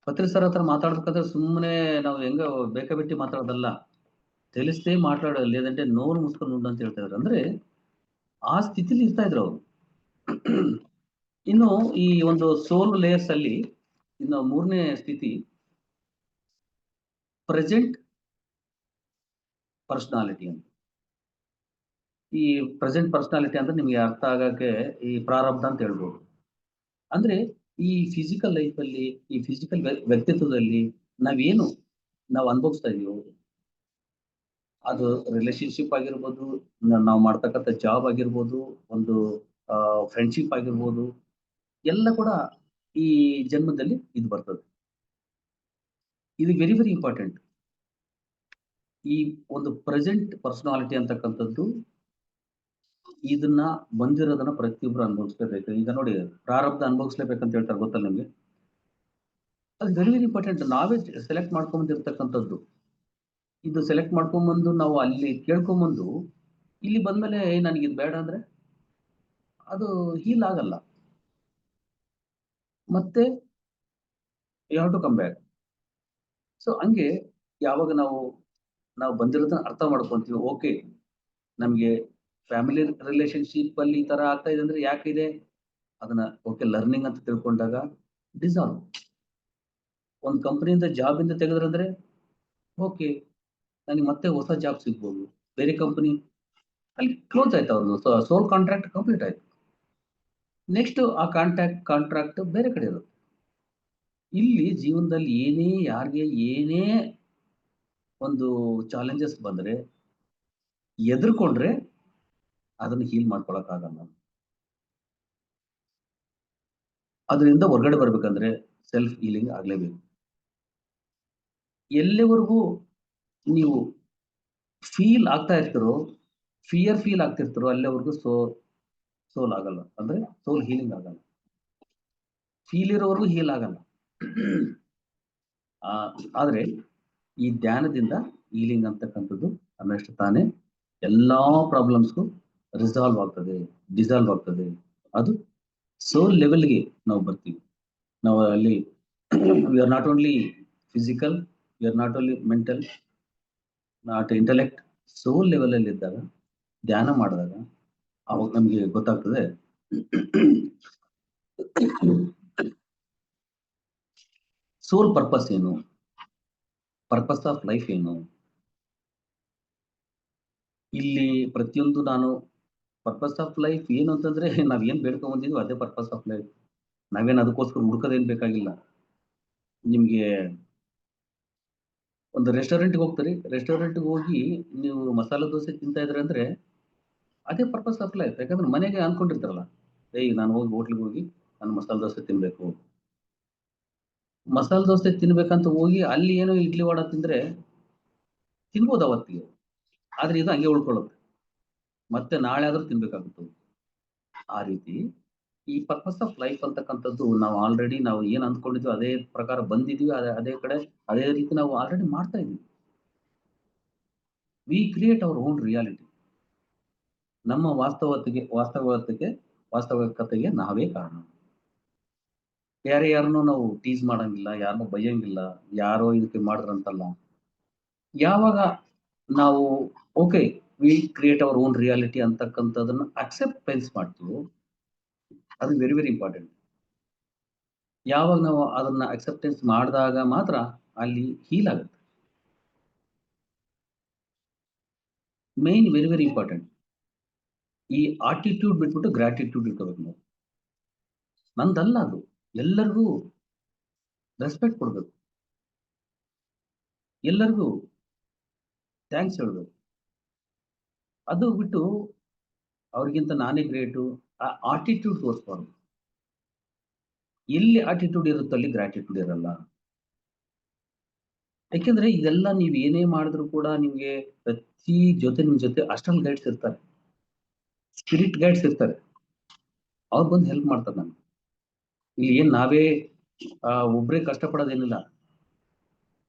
ಪತ್ರಿ ಸರ್ ಹತ್ರ ಮಾತಾಡ್ಬೇಕಾದ್ರೆ ಸುಮ್ಮನೆ ನಾವು ಹೆಂಗ ಬೇಕಾಬಿಟ್ಟಿ ಮಾತಾಡೋದಲ್ಲ, ತಿಳಿಸ್ತೇ ಮಾತಾಡೋದು. లేదంటే ನೋವು ಮುಸ್ಕೊಂಡು ಉಂಡು ಅಂತ ಹೇಳ್ತಾ ಇದ್ರು. ಅಂದ್ರೆ ಆ ಸ್ಥಿತಿಲಿ ಇರ್ತಾ ಇದ್ರು ಅವರು. ಇನ್ನು ಈ ಒಂದು ಸೋಲ್ ಲೇಯರ್ಸ್ ಅಲ್ಲಿ ಇನ್ನು 3ನೇ ಸ್ಥಿತಿ ಪ್ರೆಸೆಂಟ್ ಪರ್ಸನಾಲಿಟಿ ಅಂತ. ಈ ಪ್ರೆಸೆಂಟ್ ಪರ್ಸನಾಲಿಟಿ ಅಂದ್ರೆ ನಿಮ್ಗೆ ಅರ್ಥ ಆಗಕ್ಕೆ ಈ ಪ್ರಾರಬ್ಧ ಅಂತ ಹೇಳ್ಬೋದು. ಅಂದ್ರೆ ಈ ಫಿಸಿಕಲ್ ಲೈಫ್ ಅಲ್ಲಿ, ಈ ಫಿಸಿಕಲ್ ವ್ಯಕ್ತಿತ್ವದಲ್ಲಿ ನಾವೇನು ನಾವು ಅನುಭವಿಸ್ತಾ ಇದೀವೋ, ಅದು ರಿಲೇಶನ್ಶಿಪ್ ಆಗಿರ್ಬೋದು, ನಾವು ಮಾಡ್ತಕ್ಕಂಥ ಜಾಬ್ ಆಗಿರ್ಬೋದು, ಒಂದು ಫ್ರೆಂಡ್ಶಿಪ್ ಆಗಿರ್ಬೋದು, ಎಲ್ಲ ಕೂಡ ಈ ಜನ್ಮದಲ್ಲಿ ಇದು ಬರ್ತದೆ. ಇದು ವೆರಿ ವೆರಿ ಇಂಪಾರ್ಟೆಂಟ್. ಈ ಒಂದು ಪ್ರೆಸೆಂಟ್ ಪರ್ಸನಾಲಿಟಿ ಅಂತಕ್ಕಂಥದ್ದು ಇದನ್ನ ಬಂದಿರೋದನ್ನ ಪ್ರತಿಯೊಬ್ರು ಅನುಭವಿಸ್ಲೇಬೇಕು. ಈಗ ನೋಡಿ, ಪ್ರಾರಬ್ಧ ಅನುಭವಿಸ್ಲೇಬೇಕಂತ ಹೇಳ್ತಾರೆ, ಗೊತ್ತಲ್ಲ ನಿಮ್ಗೆ? ಅದು ವೆರಿ ವೆರಿ ಇಂಪಾರ್ಟೆಂಟ್. ನಾವೇ ಸೆಲೆಕ್ಟ್ ಮಾಡ್ಕೊಂಡ್ಬಂದಿರ್ತಕ್ಕಂಥದ್ದು. ಇದು ಸೆಲೆಕ್ಟ್ ಮಾಡ್ಕೊಂಡ್ಬಂದು ನಾವು ಅಲ್ಲಿ ಕೇಳ್ಕೊಂಬಂದು ಇಲ್ಲಿ ಬಂದ್ಮೇಲೆ ನನಗೆ ಇದು ಬೇಡ ಅಂದ್ರೆ ಅದು ಹೀಲ್ ಆಗಲ್ಲ. ಮತ್ತೆ you have to come back. So ಹಂಗೆ ಯಾವಾಗ ನಾವು ಬಂದಿರೋದನ್ನ ಅರ್ಥ ಮಾಡ್ಕೊಂತೀವಿ, ಓಕೆ ನಮ್ಗೆ ಫ್ಯಾಮಿಲಿ ರಿಲೇಶನ್ಶಿಪ್ ಅಲ್ಲಿ ಈ ತರ ಆಗ್ತಾ ಇದೆ ಅಂದ್ರೆ ಯಾಕಿದೆ, ಅದನ್ನ ಓಕೆ ಲರ್ನಿಂಗ್ ಅಂತ ತಿಳ್ಕೊಂಡಾಗ ಡಿಸಾಲ್ವ್. ಒಂದು ಕಂಪನಿಯಿಂದ ಜಾಬ್ ಇಂದ ತೆಗೆದ್ರಂದ್ರೆ ಓಕೆ ನನಗೆ ಮತ್ತೆ ಹೊಸ ಜಾಬ್ ಸಿಗ್ಬೋದು, ಬೇರೆ ಕಂಪನಿ ಅಲ್ಲಿ ಕ್ಲೋಸ್ ಆಯ್ತು, ಅವ್ರದ್ದು ಸೋಲ್ ಕಾಂಟ್ರಾಕ್ಟ್ ಕಂಪ್ಲೀಟ್ ಆಯ್ತು. ನೆಕ್ಸ್ಟ್ ಆ ಕಾಂಟ್ರಾಕ್ಟ್ ಬೇರೆ ಕಡೆ ಇರುತ್ತೆ. ಇಲ್ಲಿ ಜೀವನದಲ್ಲಿ ಯಾರಿಗೆ ಏನೇ ಒಂದು ಚಾಲೆಂಜಸ್ ಬಂದ್ರೆ ಎದುರ್ಕೊಂಡ್ರೆ ಅದನ್ನು ಹೀಲ್ ಮಾಡ್ಕೊಳಕ್ ಆಗಲ್ಲ. ಅದರಿಂದ ಹೊರಗಡೆ ಬರ್ಬೇಕಂದ್ರೆ ಸೆಲ್ಫ್ ಹೀಲಿಂಗ್ ಆಗ್ಲೇಬೇಕು. ಎಲ್ಲಿವರೆಗೂ ನೀವು ಫೀಲ್ ಆಗ್ತಾ ಇರ್ತಿರೋ, ಫಿಯರ್ ಫೀಲ್ ಆಗ್ತಿರ್ತಿರೋ, ಅಲ್ಲಿವರೆಗೂ ಸೋಲ್ ಆಗಲ್ಲ, ಅಂದ್ರೆ ಸೋಲ್ ಹೀಲಿಂಗ್ ಆಗಲ್ಲ. ಫೀಲ್ ಇರೋವರೆಗೂ ಹೀಲ್ ಆಗಲ್ಲ. ಆದ್ರೆ ಈ ಧ್ಯಾನದಿಂದ ಹೀಲಿಂಗ್ ಅಂತಕ್ಕಂಥದ್ದು ಅನ್ನಷ್ಟು ತಾನೇ ಎಲ್ಲಾ ಪ್ರಾಬ್ಲಮ್ಸ್ಗೂ ರಿಸಾಲ್ವ್ ಆಗ್ತದೆ, ಡಿಸಾಲ್ವ್ ಆಗ್ತದೆ. ಅದು ಸೋಲ್ ಲೆವೆಲ್ಗೆ ನಾವು ಬರ್ತೀವಿ. ನಾವು ಅಲ್ಲಿ we are not only physical, we are not only mental, not intellect. Soul level ಅಲ್ಲಿ ಇದ್ದಾಗ, ಧ್ಯಾನ ಮಾಡಿದಾಗ ಅವಾಗ ನಮಗೆ ಗೊತ್ತಾಗ್ತದೆ ಸೋಲ್ ಪರ್ಪಸ್ ಏನು, ಪರ್ಪಸ್ ಆಫ್ ಲೈಫ್ ಏನು. ಇಲ್ಲಿ ಪ್ರತಿಯೊಂದು ನಾನು ಪರ್ಪಸ್ ಆಫ್ ಲೈಫ್ ಏನು ಅಂತಂದ್ರೆ ನಾವೇನ್ ಬೇಡ್ಕೊಂಡ್ ಬಂದಿದ್ವಿ ಅದೇ ಪರ್ಪಸ್ ಆಫ್ ಲೈಫ್. ನಾವೇನ್ ಅದಕ್ಕೋಸ್ಕರ ಹುಡ್ಕೋದೇನ್ ಬೇಕಾಗಿಲ್ಲ. ನಿಮ್ಗೆ ಒಂದು ರೆಸ್ಟೋರೆಂಟ್ಗೆ ಹೋಗ್ತೀರಿ, ರೆಸ್ಟೋರೆಂಟ್ಗೆ ಹೋಗಿ ನೀವು ಮಸಾಲೆ ದೋಸೆ ತಿಂತಾ ಇದ್ರಿ ಅಂದ್ರೆ ಅದೇ ಪರ್ಪಸ್ ಆಫ್ ಲೈಫ್. ಯಾಕಂದ್ರೆ ಮನೆಗೆ ಅನ್ಕೊಂಡಿರ್ತಾರಲ್ಲ, ನಾನು ಹೋಗಿ ಹೋಟ್ಲಿಗೆ ಹೋಗಿ ನಾನು ಮಸಾಲೆ ದೋಸೆ ತಿನ್ಬೇಕು, ಮಸಾಲೆ ದೋಸೆ ತಿನ್ಬೇಕಂತ ಹೋಗಿ ಅಲ್ಲಿ ಏನೋ ಇಡ್ಲಿ ವಡ ತಿಂದ್ರೆ ತಿನ್ಬೋದು ಅವತ್ತಿಗೆ, ಆದ್ರೆ ಇದು ಹಂಗೆ ಉಳ್ಕೊಳ್ಳುತ್ತೆ, ಮತ್ತೆ ನಾಳೆ ಆದ್ರೂ ತಿನ್ಬೇಕಾಗುತ್ತೆ. ಆ ರೀತಿ ಈ ಪರ್ಪಸ್ ಆಫ್ ಲೈಫ್ ಅಂತಕ್ಕಂಥದ್ದು ನಾವು ಆಲ್ರೆಡಿ ನಾವು ಏನ್ ಅಂದ್ಕೊಂಡಿದ್ವಿ ಅದೇ ಪ್ರಕಾರ ಬಂದಿದ್ವಿ, ಅದೇ ಕಡೆ ಅದೇ ರೀತಿ ನಾವು ಆಲ್ರೆಡಿ ಮಾಡ್ತಾ ಇದೀವಿ. V create our own reality. ನಮ್ಮ ವಾಸ್ತವಿಕತೆಗೆ ನಾವೇ ಕಾರಣ. ಯಾರನ್ನೂ ನಾವು ಟೀಸ್ ಮಾಡಂಗಿಲ್ಲ, ಯಾರನ್ನೂ ಬೈಯಂಗಿಲ್ಲ, ಯಾರೋ ಇದಕ್ಕೆ ಮಾಡ್ರಂತಲ್ಲ. ಯಾವಾಗ ನಾವು okay we create our own reality ಅಂತಕ್ಕಂಥದನ್ನ ಅಕ್ಸೆಪ್ಟೆನ್ಸ್ ಮಾಡ್ತೀವಿ, ಅದು ವೆರಿ ವೆರಿ ಇಂಪಾರ್ಟೆಂಟ್. ಯಾವಾಗ ನಾವು ಅದನ್ನ ಅಕ್ಸೆಪ್ಟೆನ್ಸ್ ಮಾಡಿದಾಗ ಮಾತ್ರ ಅಲ್ಲಿ ಹೀಲ್ ಆಗುತ್ತೆ. Main very very important. ಈ ಆಟಿಟ್ಯೂಡ್ ಬಿಟ್ಬಿಟ್ಟು ಗ್ರಾಟಿಟ್ಯೂಡ್ ಇಟ್ಕೋಬೇಕು ನಾವು. ನಂದಲ್ಲ ಅದು, ಎಲ್ಲರಿಗೂ ರೆಸ್ಪೆಕ್ಟ್ ಕೊಡ್ಬೇಕು, ಎಲ್ಲರಿಗೂ ಥ್ಯಾಂಕ್ಸ್ ಹೇಳ್ಬೇಕು. ಅದು ಬಿಟ್ಟು ಅವ್ರಿಗಿಂತ ನಾನೇ ಗ್ರೇಟು ಆ ಆಟಿಟ್ಯೂಡ್ ತೋರಿಸ್ಬಾರ್ದು. ಎಲ್ಲಿ ಆಟಿಟ್ಯೂಡ್ ಇರುತ್ತೋ ಅಲ್ಲಿ ಗ್ರಾಟಿಟ್ಯೂಡ್ ಇರಲ್ಲ. ಯಾಕೆಂದ್ರೆ ಇದೆಲ್ಲ ನೀವ್ ಏನೇ ಮಾಡಿದ್ರು ಕೂಡ ನಿಮ್ಗೆ ನಿಮ್ ಜೊತೆ ಅಸ್ಟ್ರಲ್ ಗೈಡ್ಸ್ ಇರ್ತಾರೆ, ಸ್ಪಿರಿಟ್ ಗೈಡ್ಸ್ ಇರ್ತಾರೆ. ಅವ್ರು ಬಂದು ಹೆಲ್ಪ್ ಮಾಡ್ತಾರೆ ನಮ್ಗೆ. ಇಲ್ಲಿ ಏನ್ ನಾವೇ ಒಬ್ರೇ ಕಷ್ಟಪಡೋದೇನಿಲ್ಲ.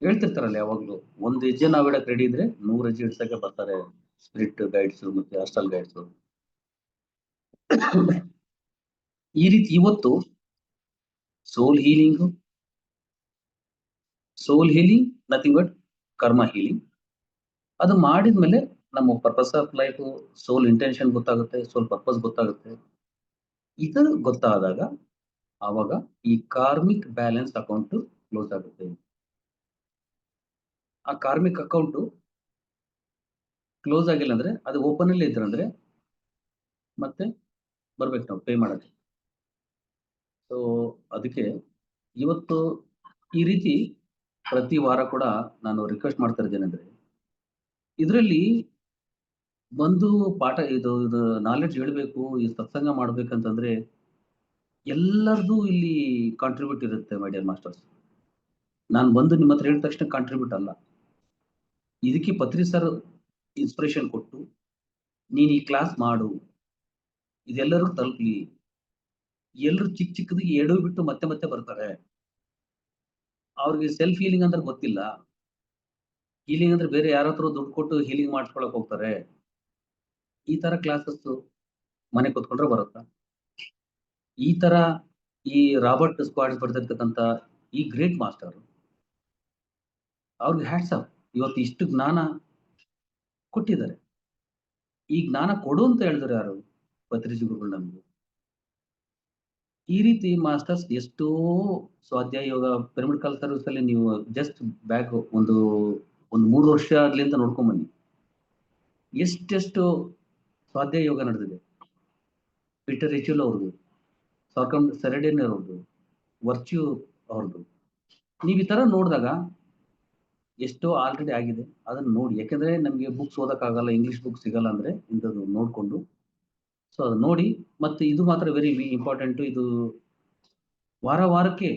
ಹೇಳ್ತಿರ್ತಾರಲ್ಲ ಯಾವಾಗ್ಲೂ, ಒಂದ್ ಹೆಜ್ಜೆ ನಾವ್ ಇಡಕ್ ರೆಡಿ ಇದ್ರೆ 100 ಹೆಜ್ಜೆ ಇಡ್ಸಕ್ಕೆ ಬರ್ತಾರೆ ಸ್ಪಿರಿಟ್ ಗೈಡ್ಸ್ ಮತ್ತೆ ಹಾಸ್ಟೆಲ್ ಗೈಡ್ಸ್. ಈ ರೀತಿ ಇವತ್ತು soul healing nothing but karma healing. ಅದು ಮಾಡಿದ್ಮೇಲೆ ನಮ್ಮ purpose of life, soul intention ಗೊತ್ತಾಗುತ್ತೆ, ಸೋಲ್ ಪರ್ಪಸ್ ಗೊತ್ತಾಗುತ್ತೆ. ಇದು ಗೊತ್ತಾದಾಗ ಆವಾಗ ಈ ಕಾರ್ಮಿಕ್ ಬ್ಯಾಲೆನ್ಸ್ ಅಕೌಂಟ್ ಕ್ಲೋಸ್ ಆಗುತ್ತೆ. ಆ ಕಾರ್ಮಿಕ್ ಅಕೌಂಟ್ ಕ್ಲೋಸ್ ಆಗಿಲ್ಲ ಅಂದ್ರೆ, ಅದು ಓಪನ್ ಅಲ್ಲೇ ಇದ್ರಂದ್ರೆ ಮತ್ತೆ ಬರ್ಬೇಕು ನಾವು ಪೇ ಮಾಡಕ್ಕೆ. ಸೊ ಅದಕ್ಕೆ ಇವತ್ತು ಈ ರೀತಿ ಪ್ರತಿ ವಾರ ಕೂಡ ನಾನು ರಿಕ್ವೆಸ್ಟ್ ಮಾಡ್ತಾ ಇದ್ದೇನೆಂದ್ರೆ, ಇದರಲ್ಲಿ ಬಂದು ಪಾಠ ಇದು ನಾಲೆಡ್ಜ್ ಹೇಳ್ಬೇಕು, ಈ ಸತ್ಸಂಗ ಮಾಡ್ಬೇಕಂತಂದ್ರೆ ಎಲ್ಲರದು ಇಲ್ಲಿ ಕಾಂಟ್ರಿಬ್ಯೂಟ್ ಇರುತ್ತೆ ಮೈ ಡಿಯರ್ ಮಾಸ್ಟರ್ಸ್. ನಾನು ಬಂದು ನಿಮ್ಮ ಹತ್ರ ಹೇಳಿದ ತಕ್ಷಣ ಕಾಂಟ್ರಿಬ್ಯೂಟ್ ಅಲ್ಲ. ಇದಕ್ಕೆ ಪತ್ರಿ ಸರ್ ಇನ್ಸ್ಪಿರೇಷನ್ ಕೊಟ್ಟು ನೀನ್ ಈ ಕ್ಲಾಸ್ ಮಾಡು, ಇದೆಲ್ಲರಿಗೂ ತಲುಪ್ಲಿ. ಎಲ್ಲರೂ ಚಿಕ್ಕ ಚಿಕ್ಕದಿಗೆ ಎಡವಿ ಬಿಟ್ಟು ಮತ್ತೆ ಮತ್ತೆ ಬರ್ತಾರೆ. ಅವ್ರಿಗೆ ಸೆಲ್ಫ್ ಹೀಲಿಂಗ್ ಅಂದ್ರೆ ಗೊತ್ತಿಲ್ಲ. ಹೀಲಿಂಗ್ ಅಂದ್ರೆ ಬೇರೆ ಯಾರ ಹತ್ರ ದುಡ್ಡು ಕೊಟ್ಟು ಹೀಲಿಂಗ್ ಮಾಡ್ಸ್ಕೊಳಕ್ ಹೋಗ್ತಾರೆ. ಈ ತರ ಕ್ಲಾಸಸ್ ಮನೆ ಕೂತ್ಕೊಂಡ್ರೆ ಬರುತ್ತಾ? ಈ ತರ ಈ ರಾಬರ್ಟ್ ಸ್ಕ್ವಾಡ್ಸ್ ಬರ್ತಿರ್ತಕ್ಕಂಥ ಈ ಗ್ರೇಟ್ ಮಾಸ್ಟರ್, ಅವ್ರಿಗೆ ಹ್ಯಾಟ್ಸ್ ಆಫ್. ಇವತ್ತು ಇಷ್ಟು ಜ್ಞಾನ ಕೊಟ್ಟಿದ್ದಾರೆ. ಈ ಜ್ಞಾನ ಕೊಡು ಅಂತ ಹೇಳಿದ್ರು ಯಾರು? ಪತ್ರಿಜಿ ಗುರುಗಳು ನಮ್ಗೆ. ಈ ರೀತಿ ಮಾಸ್ಟರ್ಸ್ ಎಷ್ಟೋ ಸ್ವಾಧ್ಯಾಯ ಯೋಗ ಪಿರಮಿಡ್ ಕಾಲ್ ಸರ್ವಿಸ್ ಅಲ್ಲಿ ನೀವು ಜಸ್ಟ್ ಬ್ಯಾಕ್ ಒಂದು 3 ವರ್ಷ ಆಗ್ಲಿಂದ ನೋಡ್ಕೊಂಡ್ ಬನ್ನಿ, ಎಷ್ಟೆಷ್ಟು ಸ್ವಾಧ್ಯಾಯ ಯೋಗ ನಡೆದಿದೆ. ಪೀಟರ್ ರಿಚುಲ್ ಅವ್ರದ್ದು, ಸಾರ್ಕಮ್ ಸೆರೆಡಿನ್ ಅವ್ರದ್ದು, ವರ್ಚ್ಯೂ ಅವ್ರದ್ದು. ನೀವು ಈ ತರ ನೋಡಿದಾಗ ಎಷ್ಟೋ ಆಲ್ರೆಡಿ ಆಗಿದೆ. ಅದನ್ನ ನೋಡಿ, ಯಾಕಂದ್ರೆ ನಮ್ಗೆ ಬುಕ್ಸ್ ಓದಕ್ಕಾಗಲ್ಲ, ಇಂಗ್ಲಿಷ್ ಬುಕ್ ಸಿಗಲ್ಲ ಅಂದ್ರೆ ಇಂಥದ್ದು ನೋಡ್ಕೊಂಡು. ಸೊ ಅದು ನೋಡಿ. ಮತ್ತೆ ಇದು ಮಾತ್ರ ವೆರಿ ಇಂಪಾರ್ಟೆಂಟ್. ಇದು ವಾರಕ್ಕೆ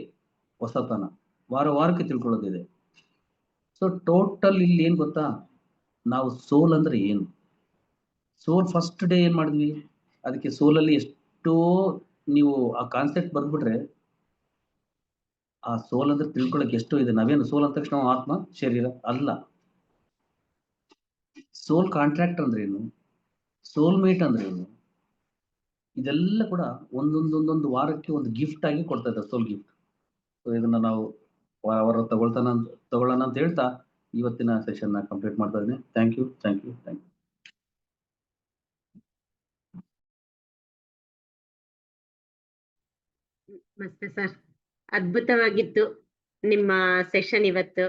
ಹೊಸತನ, ವಾರಕ್ಕೆ ತಿಳ್ಕೊಳ್ಳೋದಿದೆ. ಸೊ ಟೋಟಲ್ ಇಲ್ಲಿ ಏನ್ ಗೊತ್ತಾ, ನಾವು ಸೋಲ್ ಅಂದ್ರೆ ಏನು, ಸೋಲ್ ಫಸ್ಟ್ ಡೇ ಏನ್ ಮಾಡಿದ್ವಿ, ಅದಕ್ಕೆ ಸೋಲಲ್ಲಿ ಎಷ್ಟೋ ನೀವು ಆ ಕಾನ್ಸೆಪ್ಟ್ ಬರ್ಬಿಟ್ರೆ ಆ ಸೋಲ್ ಅಂದ್ರೆ ತಿಳ್ಕೊಳಕ್ ಎಷ್ಟೋ ಇದೆ. ನಾವೇನು ಸೋಲ್ ಅಂದ ತಕ್ಷಣ ಆತ್ಮ ಶರೀರ ಅಲ್ಲ. ಸೋಲ್ ಕಾಂಟ್ರಾಕ್ಟ್ ಅಂದ್ರೆ ಏನು, ಸೋಲ್ಮೇಟ್ ಅಂದ್ರೆ ಏನು, ಇದೆಲ್ಲ ಕೂಡ ಒಂದೊಂದೊಂದೊಂದು ವಾರಕ್ಕೆ ಒಂದು ಗಿಫ್ಟ್ ಆಗಿ ಕೊಡ್ತಾ ಇದ್ದಾರೆ, ಸೋಲ್ ಗಿಫ್ಟ್. ಸೊ ಇದನ್ನ ನಾವು ಅವರ ತಗೊಳ್ಳೋಣ ಅಂತ ಹೇಳ್ತಾ ಇವತ್ತಿನ ಸೆಷನ್ ಕಂಪ್ಲೀಟ್ ಮಾಡ್ತಾ ಇದ್ದೀನಿ. Thank you. ನಮಸ್ತೆ ಸರ್, ಅದ್ಭುತವಾಗಿತ್ತು ನಿಮ್ಮ ಸೆಷನ್ ಇವತ್ತು.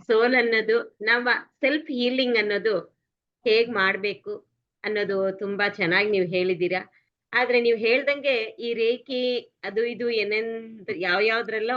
ಸೋಲ್ ಅನ್ನೋದು, ನಮ್ಮ ಸೆಲ್ಫ್ ಹೀಲಿಂಗ್ ಅನ್ನೋದು ಹೇಗ್ ಮಾಡ್ಬೇಕು ಅನ್ನೋದು ತುಂಬಾ ಚೆನ್ನಾಗಿ ನೀವು ಹೇಳಿದೀರಾ. ಆದ್ರೆ ನೀವು ಹೇಳ್ದಂಗೆ ಈ ರೇಖಿ ಅದು ಇದು ಏನೇನ್ ಯಾವ್ಯಾವ್ದ್ರೆಲ್ಲ